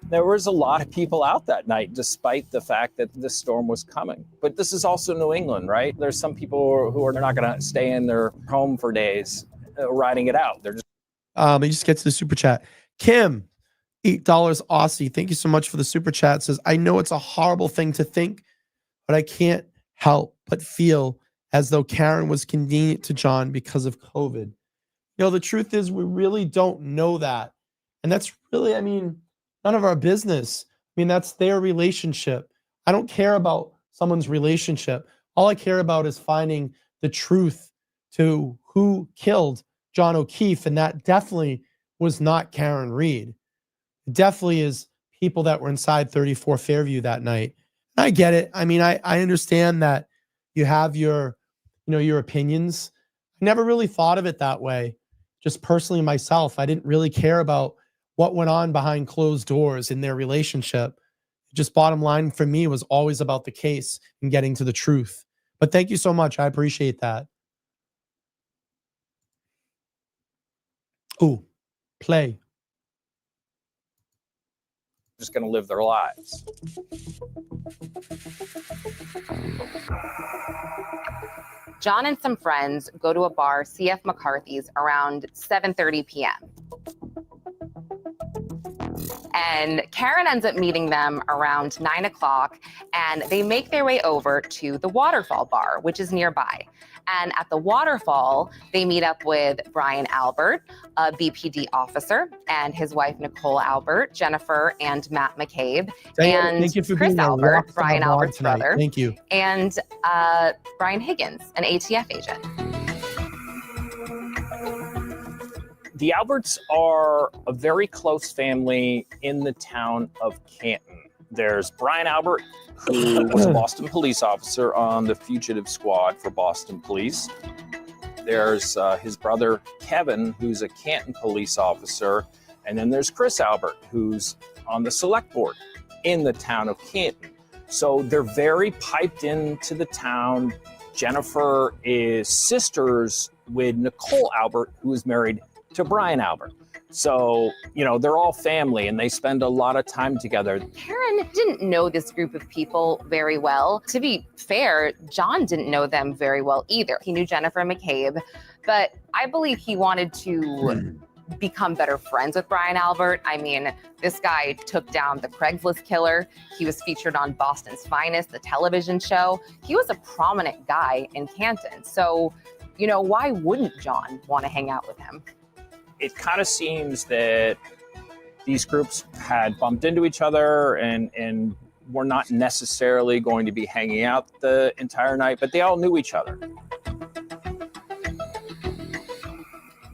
There was a lot of people out that night, despite the fact that the storm was coming. But this is also New England, right? There's some people who are not going to stay in their home for days riding it out. They're just. Let me just get to the super chat. Kim, $8 Aussie. Thank you so much for the super chat. Says, I know it's a horrible thing to think, but I can't help but feel as though Karen was convenient to John because of COVID. You know, the truth is we really don't know that. And that's really, none of our business. That's their relationship. I don't care about someone's relationship. All I care about is finding the truth to who killed John O'Keefe. And that definitely was not Karen Reed. It definitely is people that were inside 34 Fairview that night. And I get it. I understand that you have your opinions. I never really thought of it that way. Just personally myself, I didn't really care about what went on behind closed doors in their relationship. Just bottom line for me was always about the case and getting to the truth. But thank you so much. I appreciate that. Ooh, play. Just going to live their lives. John and some friends go to a bar, CF McCarthy's, around 7:30 p.m. And Karen ends up meeting them around 9 o'clock, and they make their way over to the Waterfall bar, which is nearby. And at the Waterfall, they meet up with Brian Albert, a BPD officer, and his wife, Nicole Albert, Jennifer, and Matt McCabe, Thank you for Chris being a Albert, rock star Brian vlog Albert's tonight. brother, Thank you. and Brian Higgins, an ATF agent. The Alberts are a very close family in the town of Canton. There's Brian Albert, who was a Boston police officer on the fugitive squad for Boston Police. There's his brother, Kevin, who's a Canton police officer. And then there's Chris Albert, who's on the select board in the town of Canton. So they're very piped into the town. Jennifer is sisters with Nicole Albert, who is married to Brian Albert. So, they're all family and they spend a lot of time together. Karen didn't know this group of people very well. To be fair, John didn't know them very well either. He knew Jennifer McCabe, but I believe he wanted to become better friends with Brian Albert. This guy took down the Craigslist killer. He was featured on Boston's Finest, the television show. He was a prominent guy in Canton. So, why wouldn't John want to hang out with him? It kind of seems that these groups had bumped into each other and were not necessarily going to be hanging out the entire night, but they all knew each other.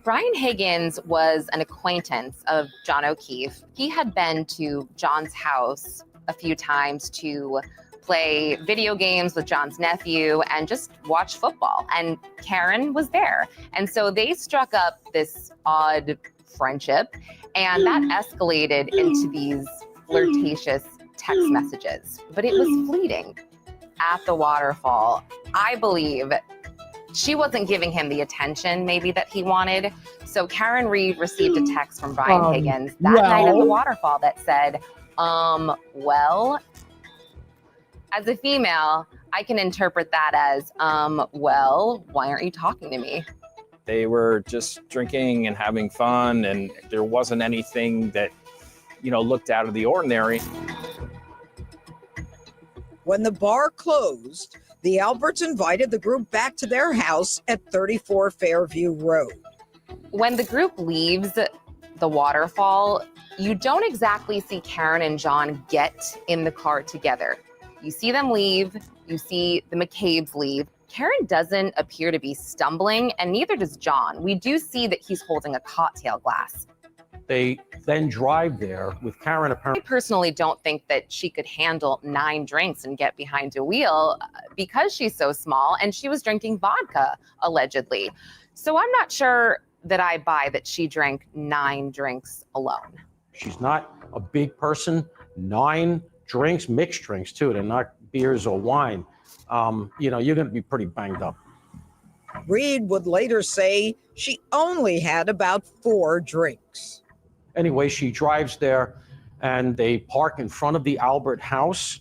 Brian Higgins was an acquaintance of John O'Keefe. He had been to John's house a few times to play video games with John's nephew and just watch football. And Karen was there. And so they struck up this odd friendship, and that escalated into these flirtatious text messages. But it was fleeting. At the Waterfall, I believe she wasn't giving him the attention maybe that he wanted. So Karen Reed received a text from Brian Higgins that night at the Waterfall that said, well, as a female, I can interpret that as, well, why aren't you talking to me? They were just drinking and having fun, and there wasn't anything that, looked out of the ordinary. When the bar closed, the Alberts invited the group back to their house at 34 Fairview Road. When the group leaves the Waterfall, you don't exactly see Karen and John get in the car together. You see them leave, you see the McCabes leave. Karen doesn't appear to be stumbling, and neither does John. We do see that he's holding a cocktail glass. They then drive there with Karen apparently. I personally don't think that she could handle 9 drinks and get behind a wheel because she's so small, and she was drinking vodka, allegedly. So I'm not sure that I buy that she drank 9 drinks alone. She's not a big person. 9 drinks, mixed drinks too. They're not beers or wine. You're going to be pretty banged up. Reed would later say she only had about 4 drinks. Anyway, she drives there and they park in front of the Albert house.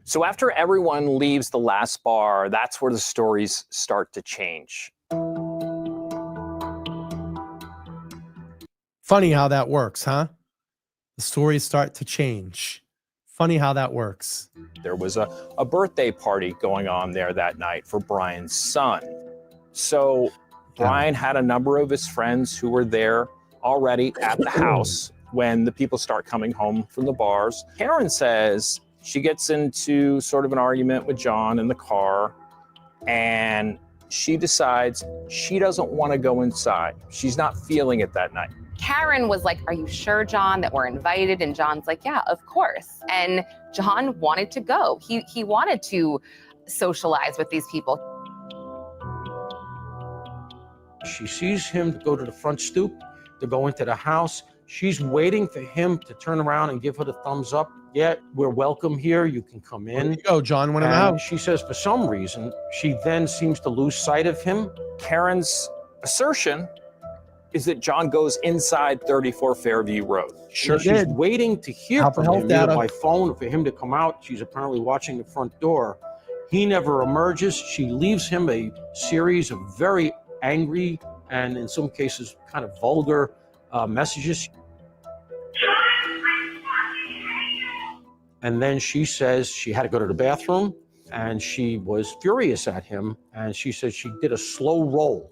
So after everyone leaves the last bar, that's where the stories start to change. Funny how that works, huh? The stories start to change. Funny how that works. There was a birthday party going on there that night for Brian's son. So Brian had a number of his friends who were there already at the house when the people start coming home from the bars. Karen says she gets into sort of an argument with John in the car, and she decides she doesn't want to go inside. She's not feeling it that night. Karen was like, "Are you sure, John, that we're invited?" And John's like, "Yeah, of course." And John wanted to go. He wanted to socialize with these people. She sees him go to the front stoop, to go into the house. She's waiting for him to turn around and give her the thumbs up. "Yeah, we're welcome here. You can come in." There you go, John, when I'm out. She says for some reason, she then seems to lose sight of him. Karen's assertion is that John goes inside 34 Fairview Road. Sure, she's waiting to hear from him either by phone or for him to come out. She's apparently watching the front door. He never emerges. She leaves him a series of very angry and in some cases kind of vulgar messages. And then she says she had to go to the bathroom and she was furious at him. And she said she did a slow roll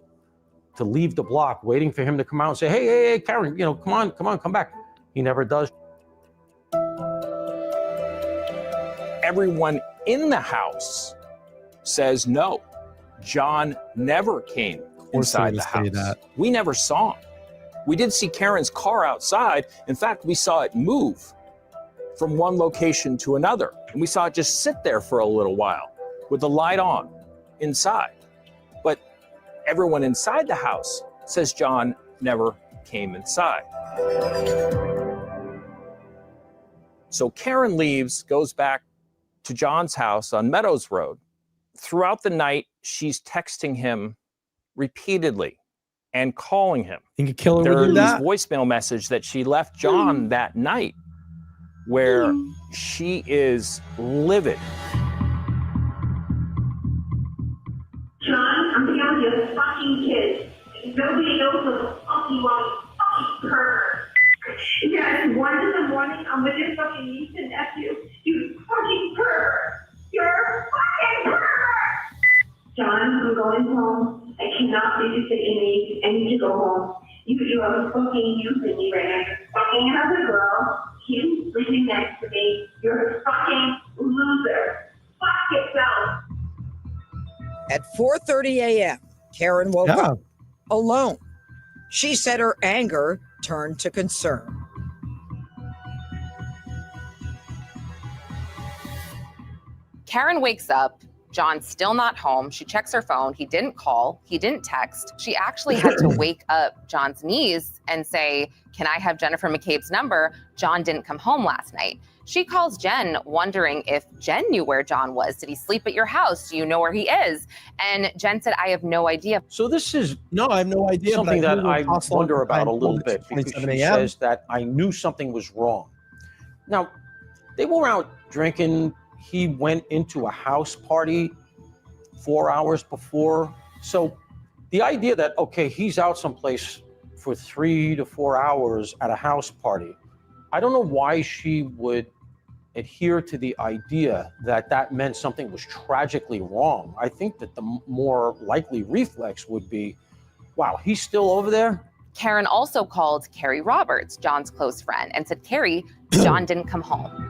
to leave the block, waiting for him to come out and say, hey, Karen, come on, come back. He never does. Everyone in the house says no. John never came inside the house. We never saw him. We did see Karen's car outside. In fact, we saw it move from one location to another. And we saw it just sit there for a little while with the light on inside. But everyone inside the house says John never came inside. So Karen leaves, goes back to John's house on Meadows Road. Throughout the night, she's texting him repeatedly and calling him. Think a killer There would do is that? voicemail message that she left John that night where she is livid. John, I'm beyond your fucking kid. Nobody knows what the fuck you are, fucking pervert. Yes, 1 in the morning, I'm with your fucking niece and nephew. You fucking pervert. You're a fucking pervert. John, I'm going home. I cannot babysit me. I need to go home. You are fucking using me right now. You're fucking another girl. He's sleeping next to me. You're a fucking loser. Fuck yourself. At 4:30 a.m., Karen woke up alone. She said her anger turned to concern. Karen wakes up. John's still not home. She checks her phone. He didn't call. He didn't text. She actually had to wake up John's niece and say, "Can I have Jennifer McCabe's number? John didn't come home last night." She calls Jen, wondering if Jen knew where John was. Did he sleep at your house? Do you know where he is? And Jen said, "I have no idea." So this is I have no idea. something but that I wonder about a little bit, because she 27 a.m. says that I knew something was wrong. Now, they were out drinking. He went into a house party 4 hours before. So the idea that, okay, he's out someplace for 3 to 4 hours at a house party, I don't know why she would adhere to the idea that that meant something was tragically wrong. I think that the more likely reflex would be, wow, he's still over there? Karen also called Carrie Roberts, John's close friend, and said, "Carrie, John didn't come home."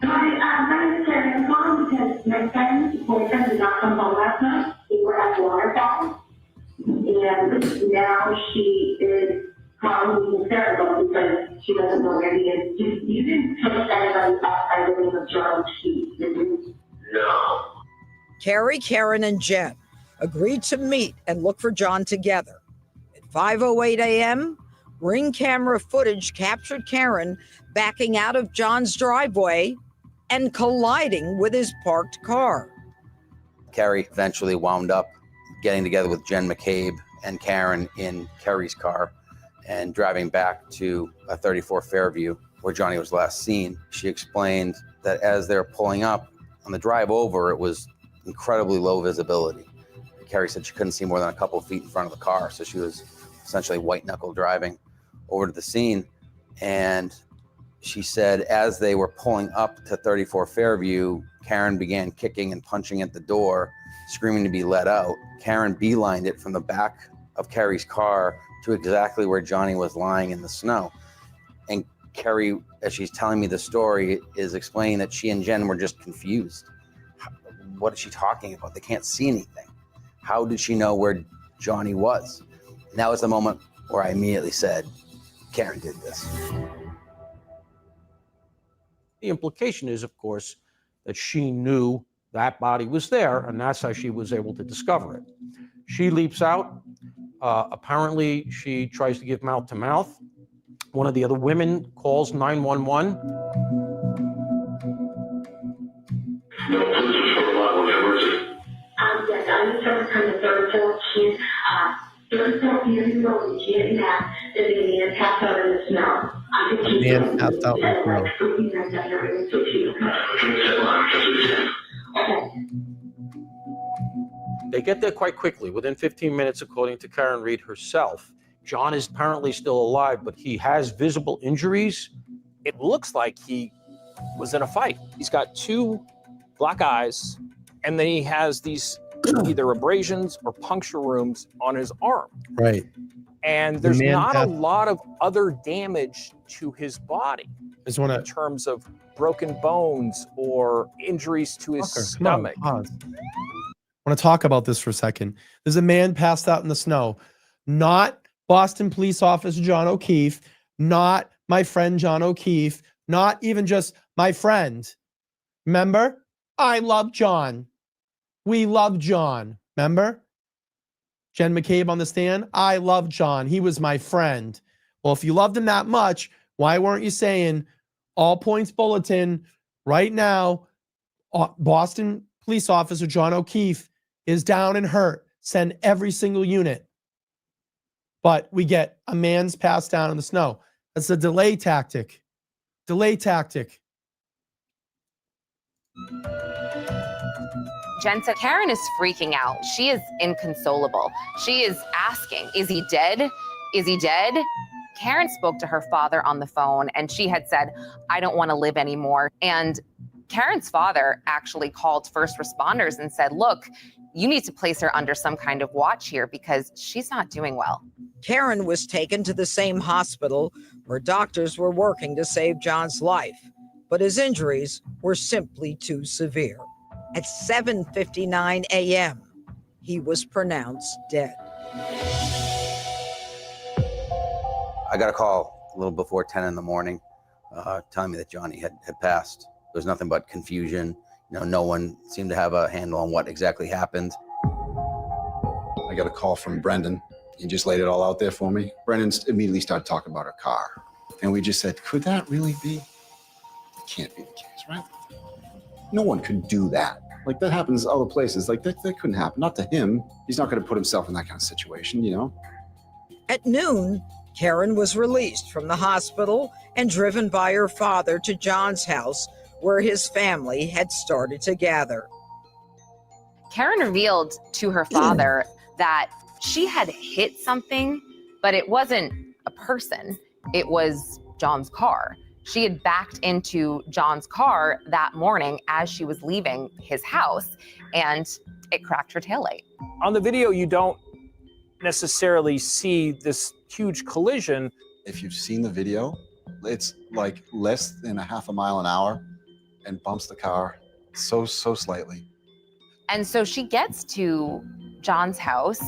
My name is Karen. I'm calling because my friend's boyfriend did not come home last night. We were at the waterfall. And now she is calling me hysterical because she doesn't know where he is. You didn't touch anybody outside the name of John Keith, did you? No. Carrie, Karen, and Jen agreed to meet and look for John together. At 5:08 a.m., Ring camera footage captured Karen backing out of John's driveway and colliding with his parked car. Carrie eventually wound up getting together with Jen McCabe and Karen in Carrie's car and driving back to 34 Fairview, where Johnny was last seen. She explained that as they're pulling up on the drive over, it was incredibly low visibility. Carrie said she couldn't see more than a couple of feet in front of the car, so she was essentially white knuckle driving over to the scene. And she said as they were pulling up to 34 Fairview, Karen began kicking and punching at the door, screaming to be let out. Karen beelined it from the back of Carrie's car to exactly where Johnny was lying in the snow. And Carrie, as she's telling me the story, is explaining that she and Jen were just confused. What is she talking about? They can't see anything. How did she know where Johnny was? And that was the moment where I immediately said, Karen did this. The implication is, of course, that she knew that body was there, and that's how she was able to discover it. She leaps out. Apparently, she tries to give mouth to mouth. One of the other women calls 911. Yes, I'm from the third floor. She's third floor view road. She is that the man passed out in the snow. Man passed out in the snow. Okay. They get there quite quickly, within 15 minutes, according to Karen Reed herself. John is apparently still alive, but he has visible injuries. It looks like he was in a fight. He's got 2 black eyes, and then he has these either abrasions or puncture wounds on his arm. Right. And there's not a lot of other damage to his body in terms of broken bones or injuries to his stomach. I want to talk about this for a second. There's a man passed out in the snow. Not Boston Police Officer John O'Keefe, not my friend John O'Keefe, not even just my friend. Remember? I love John. We love John. Remember? Jen McCabe on the stand. I love John. He was my friend. Well, if you loved him that much, why weren't you saying all points bulletin right now? Boston Police Officer John O'Keefe is down and hurt. Send every single unit. But we get a man's passed down in the snow. That's a delay tactic. Delay tactic. Jen said Karen is freaking out. She is inconsolable. She is asking, is he dead? Is he dead? Karen spoke to her father on the phone, and she had said, I don't want to live anymore. And Karen's father actually called first responders and said, look, you need to place her under some kind of watch here because she's not doing well. Karen was taken to the same hospital where doctors were working to save John's life, but his injuries were simply too severe. At 7:59 a.m., he was pronounced dead. I got a call a little before 10 in the morning telling me that Johnny had passed. There was nothing but confusion. No one seemed to have a handle on what exactly happened. I got a call from Brendan. He just laid it all out there for me. Brendan immediately started talking about her car. And we just said, could that really be? It can't be the case, right? No one could do that. Like, that happens other places. Like, that couldn't happen. Not to him. He's not going to put himself in that kind of situation, you know? At noon, Karen was released from the hospital and driven by her father to John's house, where his family had started to gather. Karen revealed to her father that she had hit something, but it wasn't a person. It was John's car. She had backed into John's car that morning as she was leaving his house, and it cracked her taillight. On the video, you don't necessarily see this huge collision. If you've seen the video, it's like less than a half a mile an hour and bumps the car so slightly. And so she gets to John's house,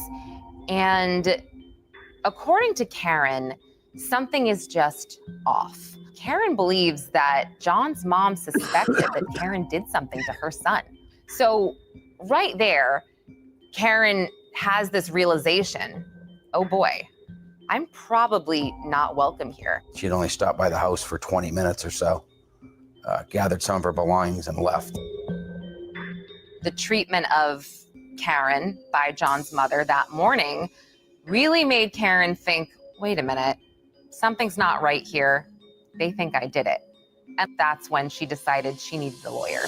and according to Karen, something is just off. Karen believes that John's mom suspected that Karen did something to her son. So right there, Karen has this realization, oh boy, I'm probably not welcome here. She'd only stopped by the house for 20 minutes or so, gathered some of her belongings and left. The treatment of Karen by John's mother that morning really made Karen think, wait a minute, something's not right here. They think I did it. And that's when she decided she needed a lawyer.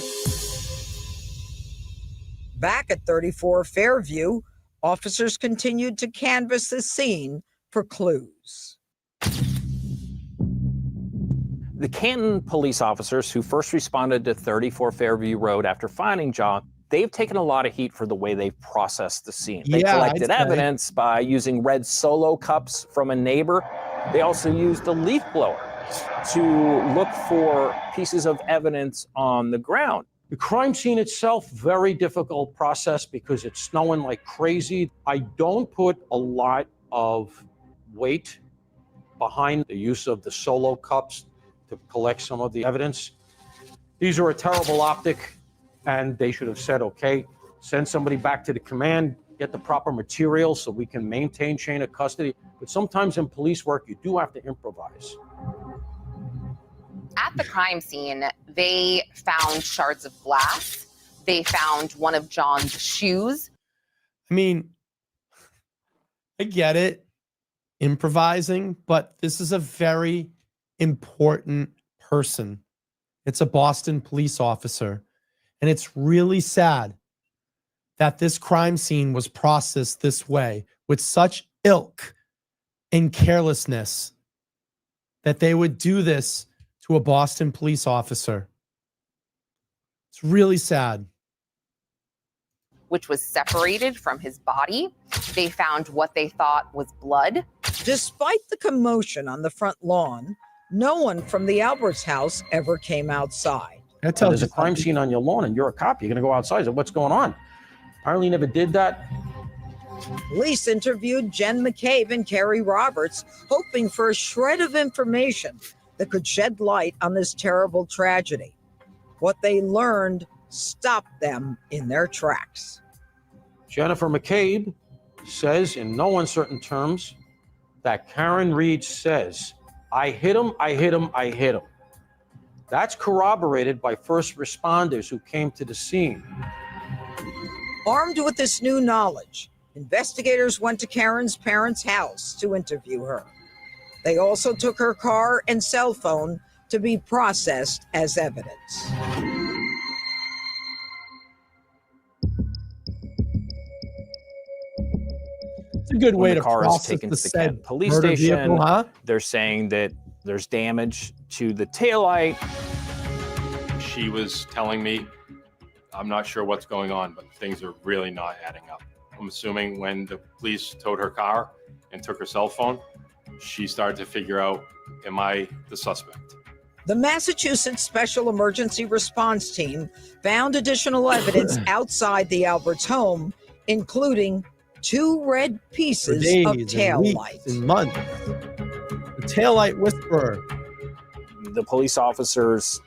Back at 34 Fairview, officers continued to canvass the scene for clues. The Canton police officers who first responded to 34 Fairview Road after finding John, they've taken a lot of heat for the way they've processed the scene. They collected evidence by using red Solo cups from a neighbor. They also used a leaf blower to look for pieces of evidence on the ground. The crime scene itself, very difficult process because it's snowing like crazy. I don't put a lot of weight behind the use of the Solo cups to collect some of the evidence. These are a terrible optic, and they should have said, okay, send somebody back to the command, get the proper materials so we can maintain chain of custody. But sometimes in police work, you do have to improvise. At the crime scene, they found shards of glass. They found one of John's shoes. I mean, I get it, improvising, but this is a very important person. It's a Boston police officer. And it's really sad that this crime scene was processed this way with such ilk and carelessness that they would do this to a Boston police officer. It's really sad. Which was separated from his body. They found what they thought was blood. Despite the commotion on the front lawn, no one from the Alberts house ever came outside. There's a crime scene on your lawn and you're a cop. You're going to go outside and say, what's going on? Apparently never did that. Police interviewed Jen McCabe and Carrie Roberts, hoping for a shred of information that could shed light on this terrible tragedy. What they learned stopped them in their tracks. Jennifer McCabe says in no uncertain terms that Karen Reed says, I hit him, I hit him, I hit him. That's corroborated by first responders who came to the scene. Armed with this new knowledge, investigators went to Karen's parents' house to interview her. They also took her car and cell phone to be processed as evidence. It's a good way to the car is process taken the to the said Canton police murder station. vehicle, huh? They're saying that there's damage to the taillight. She was telling me, I'm not sure what's going on, but things are really not adding up. I'm assuming when the police towed her car and took her cell phone, she started to figure out, am I the suspect? The Massachusetts Special Emergency Response Team found additional evidence outside the Alberts home, including 2 red pieces of taillight. And months. The taillight whisperer. The police officers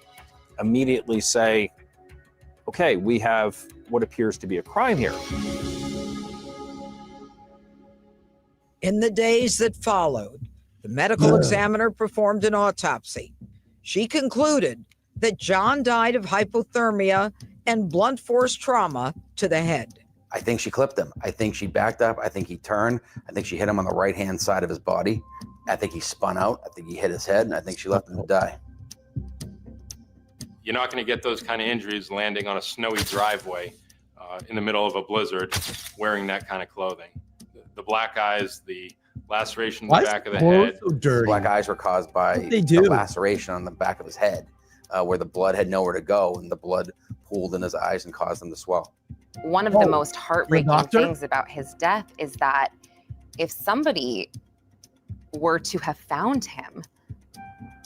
immediately say, okay, we have what appears to be a crime here. In the days that followed, the medical examiner performed an autopsy. She concluded that John died of hypothermia and blunt force trauma to the head. I think she clipped him. I think she backed up. I think he turned. I think she hit him on the right-hand side of his body. I think he spun out. I think he hit his head, and I think she left him to die. You're not going to get those kind of injuries landing on a snowy driveway in the middle of a blizzard wearing that kind of clothing. The black eyes, the laceration in the back of the head. So dirty? Black eyes were caused by They do. the laceration on the back of his head, where the blood had nowhere to go, and the blood pooled in his eyes and caused them to swell. One of the most heartbreaking things about his death is that if somebody were to have found him,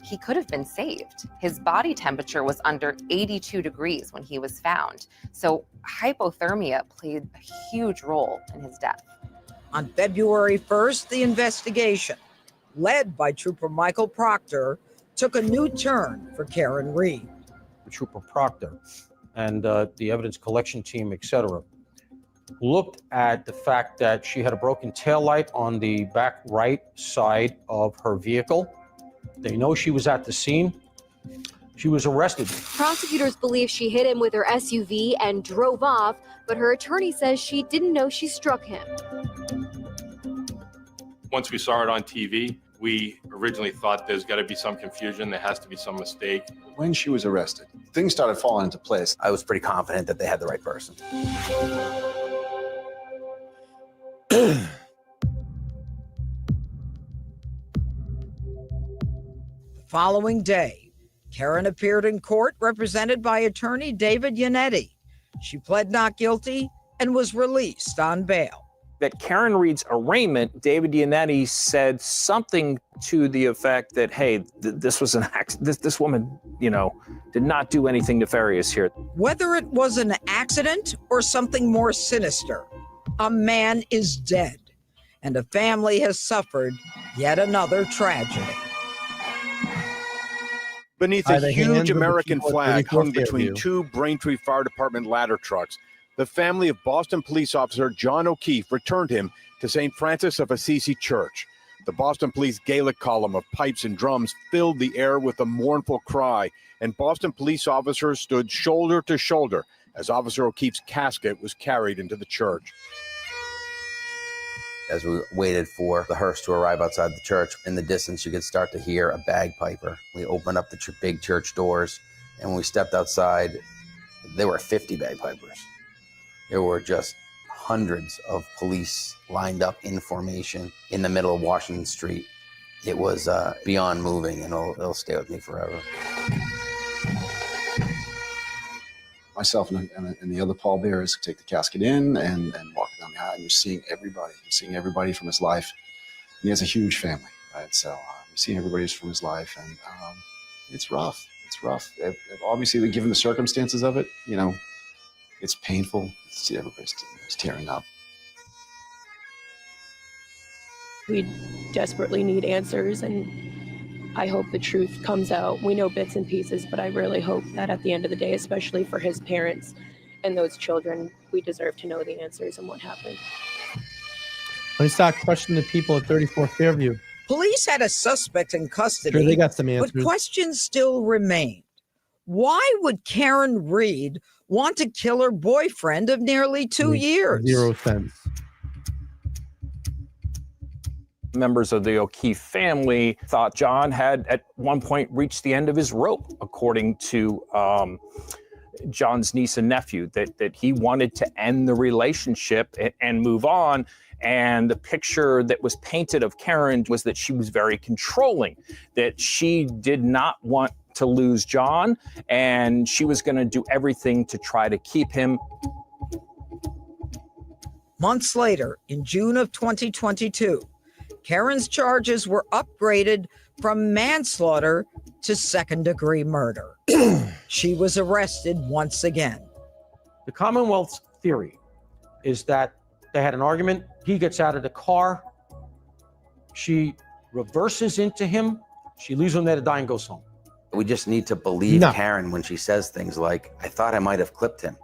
he could have been saved. His body temperature was under 82 degrees when he was found. So hypothermia played a huge role in his death. On February 1st, the investigation, led by Trooper Michael Proctor, took a new turn for Karen Reed. Trooper Proctor and the evidence collection team, et cetera, looked at the fact that she had a broken taillight on the back right side of her vehicle. They know she was at the scene. She was arrested. Prosecutors believe she hit him with her SUV and drove off, but her attorney says she didn't know she struck him. Once we saw it on TV, we originally thought there's got to be some confusion. There has to be some mistake. When she was arrested, things started falling into place. I was pretty confident that they had the right person. The following day, Karen appeared in court represented by attorney David Yannetti. She pled not guilty and was released on bail. At Karen Reed's arraignment, David Yannetti said something to the effect that, hey, this was an accident. This woman, did not do anything nefarious here. Whether it was an accident or something more sinister, a man is dead, and a family has suffered yet another tragedy. Beneath a huge American flag hung between two Braintree Fire Department ladder trucks, the family of Boston police officer John O'Keefe returned him to St. Francis of Assisi Church. The Boston Police Gaelic column of pipes and drums filled the air with a mournful cry, and Boston police officers stood shoulder to shoulder as Officer O'Keefe's casket was carried into the church. As we waited for the hearse to arrive outside the church, in the distance you could start to hear a bagpiper. We opened up the big church doors, and when we stepped outside, there were 50 bagpipers. There were just hundreds of police lined up in formation in the middle of Washington Street. It was beyond moving, and it'll stay with me forever. Myself and the other pallbearers take the casket in and walk down the aisle, and you're seeing everybody. You're seeing everybody from his life. And he has a huge family, right? So you're seeing everybody from his life, and it's rough. It's rough. Obviously, given the circumstances of it, it's painful to see everybody's tearing up. We desperately need answers, and I hope the truth comes out. We know bits and pieces, but I really hope that at the end of the day, especially for his parents and those children, we deserve to know the answers and what happened. Let me start questioning the people at 34 Fairview. Police had a suspect in custody, Sure, they got some answers. but questions still remained. Why would Karen Reed want to kill her boyfriend of nearly 2 years? 0 cents. Members of the O'Keefe family thought John had at one point reached the end of his rope, according to John's niece and nephew, that he wanted to end the relationship and move on. And the picture that was painted of Karen was that she was very controlling, that she did not want to lose John, and she was going to do everything to try to keep him. Months later, in June of 2022, Karen's charges were upgraded from manslaughter to second-degree murder. She was arrested once again. The Commonwealth's theory is that they had an argument. He gets out of the car. She reverses into him. She leaves him there to die and goes home. We just need to believe Karen when she says things like, I thought I might have clipped him.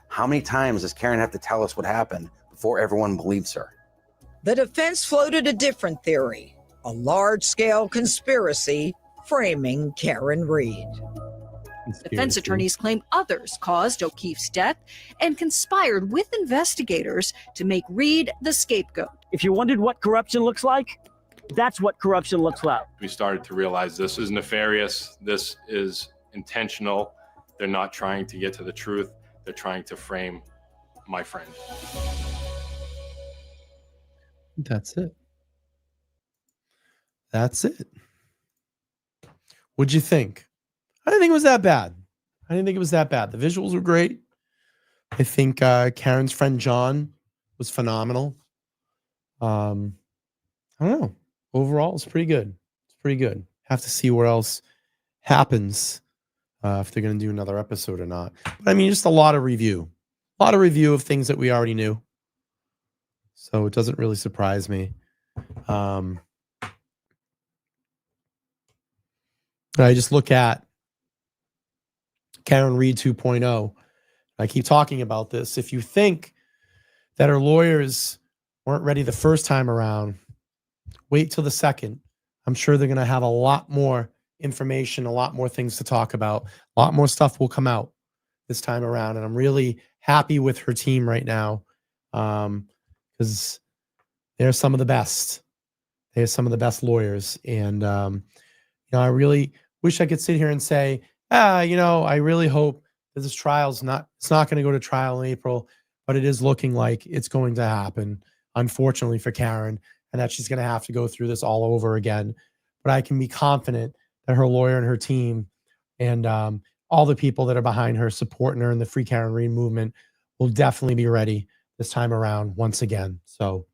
How many times does Karen have to tell us what happened before everyone believes her? The defense floated a different theory, a large-scale conspiracy framing Karen Reed. Defense attorneys claim others caused O'Keefe's death and conspired with investigators to make Reed the scapegoat. If you wondered what corruption looks like, that's what corruption looks like. We started to realize this is nefarious. This is intentional. They're not trying to get to the truth. They're trying to frame my friend. That's it. That's it. What'd you think? I didn't think it was that bad. I didn't think it was that bad. The visuals were great. I think Karen's friend John was phenomenal. I don't know. Overall, it's pretty good. It's pretty good. Have to see where else happens if they're going to do another episode or not. But I mean, just a lot of review. A lot of review of things that we already knew. So it doesn't really surprise me. I just look at Karen Reed 2.0. I keep talking about this. If you think that her lawyers weren't ready the first time around, wait till the second. I'm sure they're going to have a lot more information, a lot more things to talk about. A lot more stuff will come out this time around. And I'm really happy with her team right now, because they're some of the best. They're some of the best lawyers. And, I really wish I could sit here and say, I really hope that this trial's it's not going to go to trial in April, but it is looking like it's going to happen, unfortunately for Karen, and that she's going to have to go through this all over again. But I can be confident that her lawyer and her team and all the people that are behind her, supporting her in the Free Karen Read movement, will definitely be ready this time around once again. So,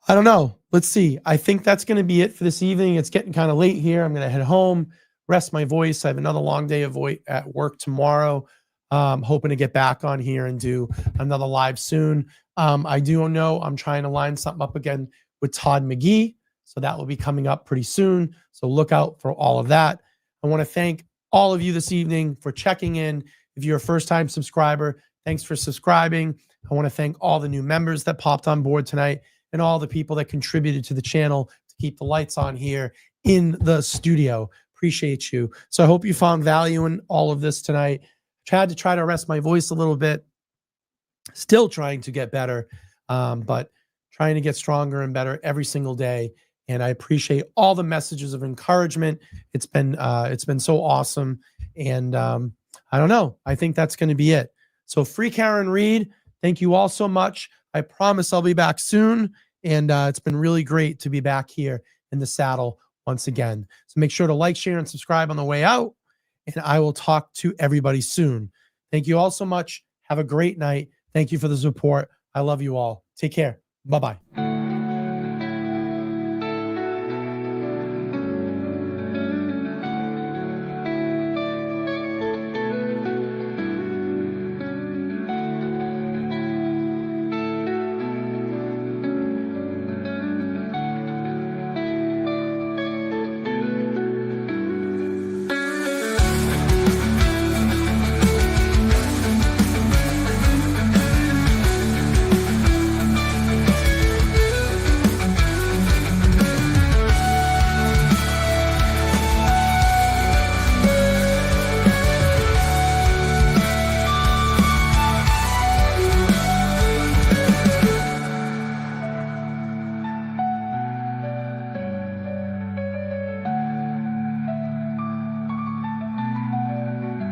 I don't know. Let's see. I think that's going to be it for this evening. It's getting kind of late here. I'm going to head home, rest my voice. I have another long day at work tomorrow. Hoping to get back on here and do another live soon. I do know I'm trying to line something up again with Todd McGee. So that will be coming up pretty soon. So look out for all of that. I want to thank all of you this evening for checking in. If you're a first-time subscriber, thanks for subscribing. I want to thank all the new members that popped on board tonight and all the people that contributed to the channel to keep the lights on here in the studio. Appreciate you. So I hope you found value in all of this tonight. Had to try to rest my voice a little bit. Still trying to get better, but trying to get stronger and better every single day. And I appreciate all the messages of encouragement. It's been so awesome. And I don't know. I think that's going to be it. So Free Karen Read, thank you all so much. I promise I'll be back soon. And it's been really great to be back here in the saddle once again. So make sure to like, share, and subscribe on the way out. And I will talk to everybody soon. Thank you all so much. Have a great night. Thank you for the support. I love you all. Take care. Bye-bye.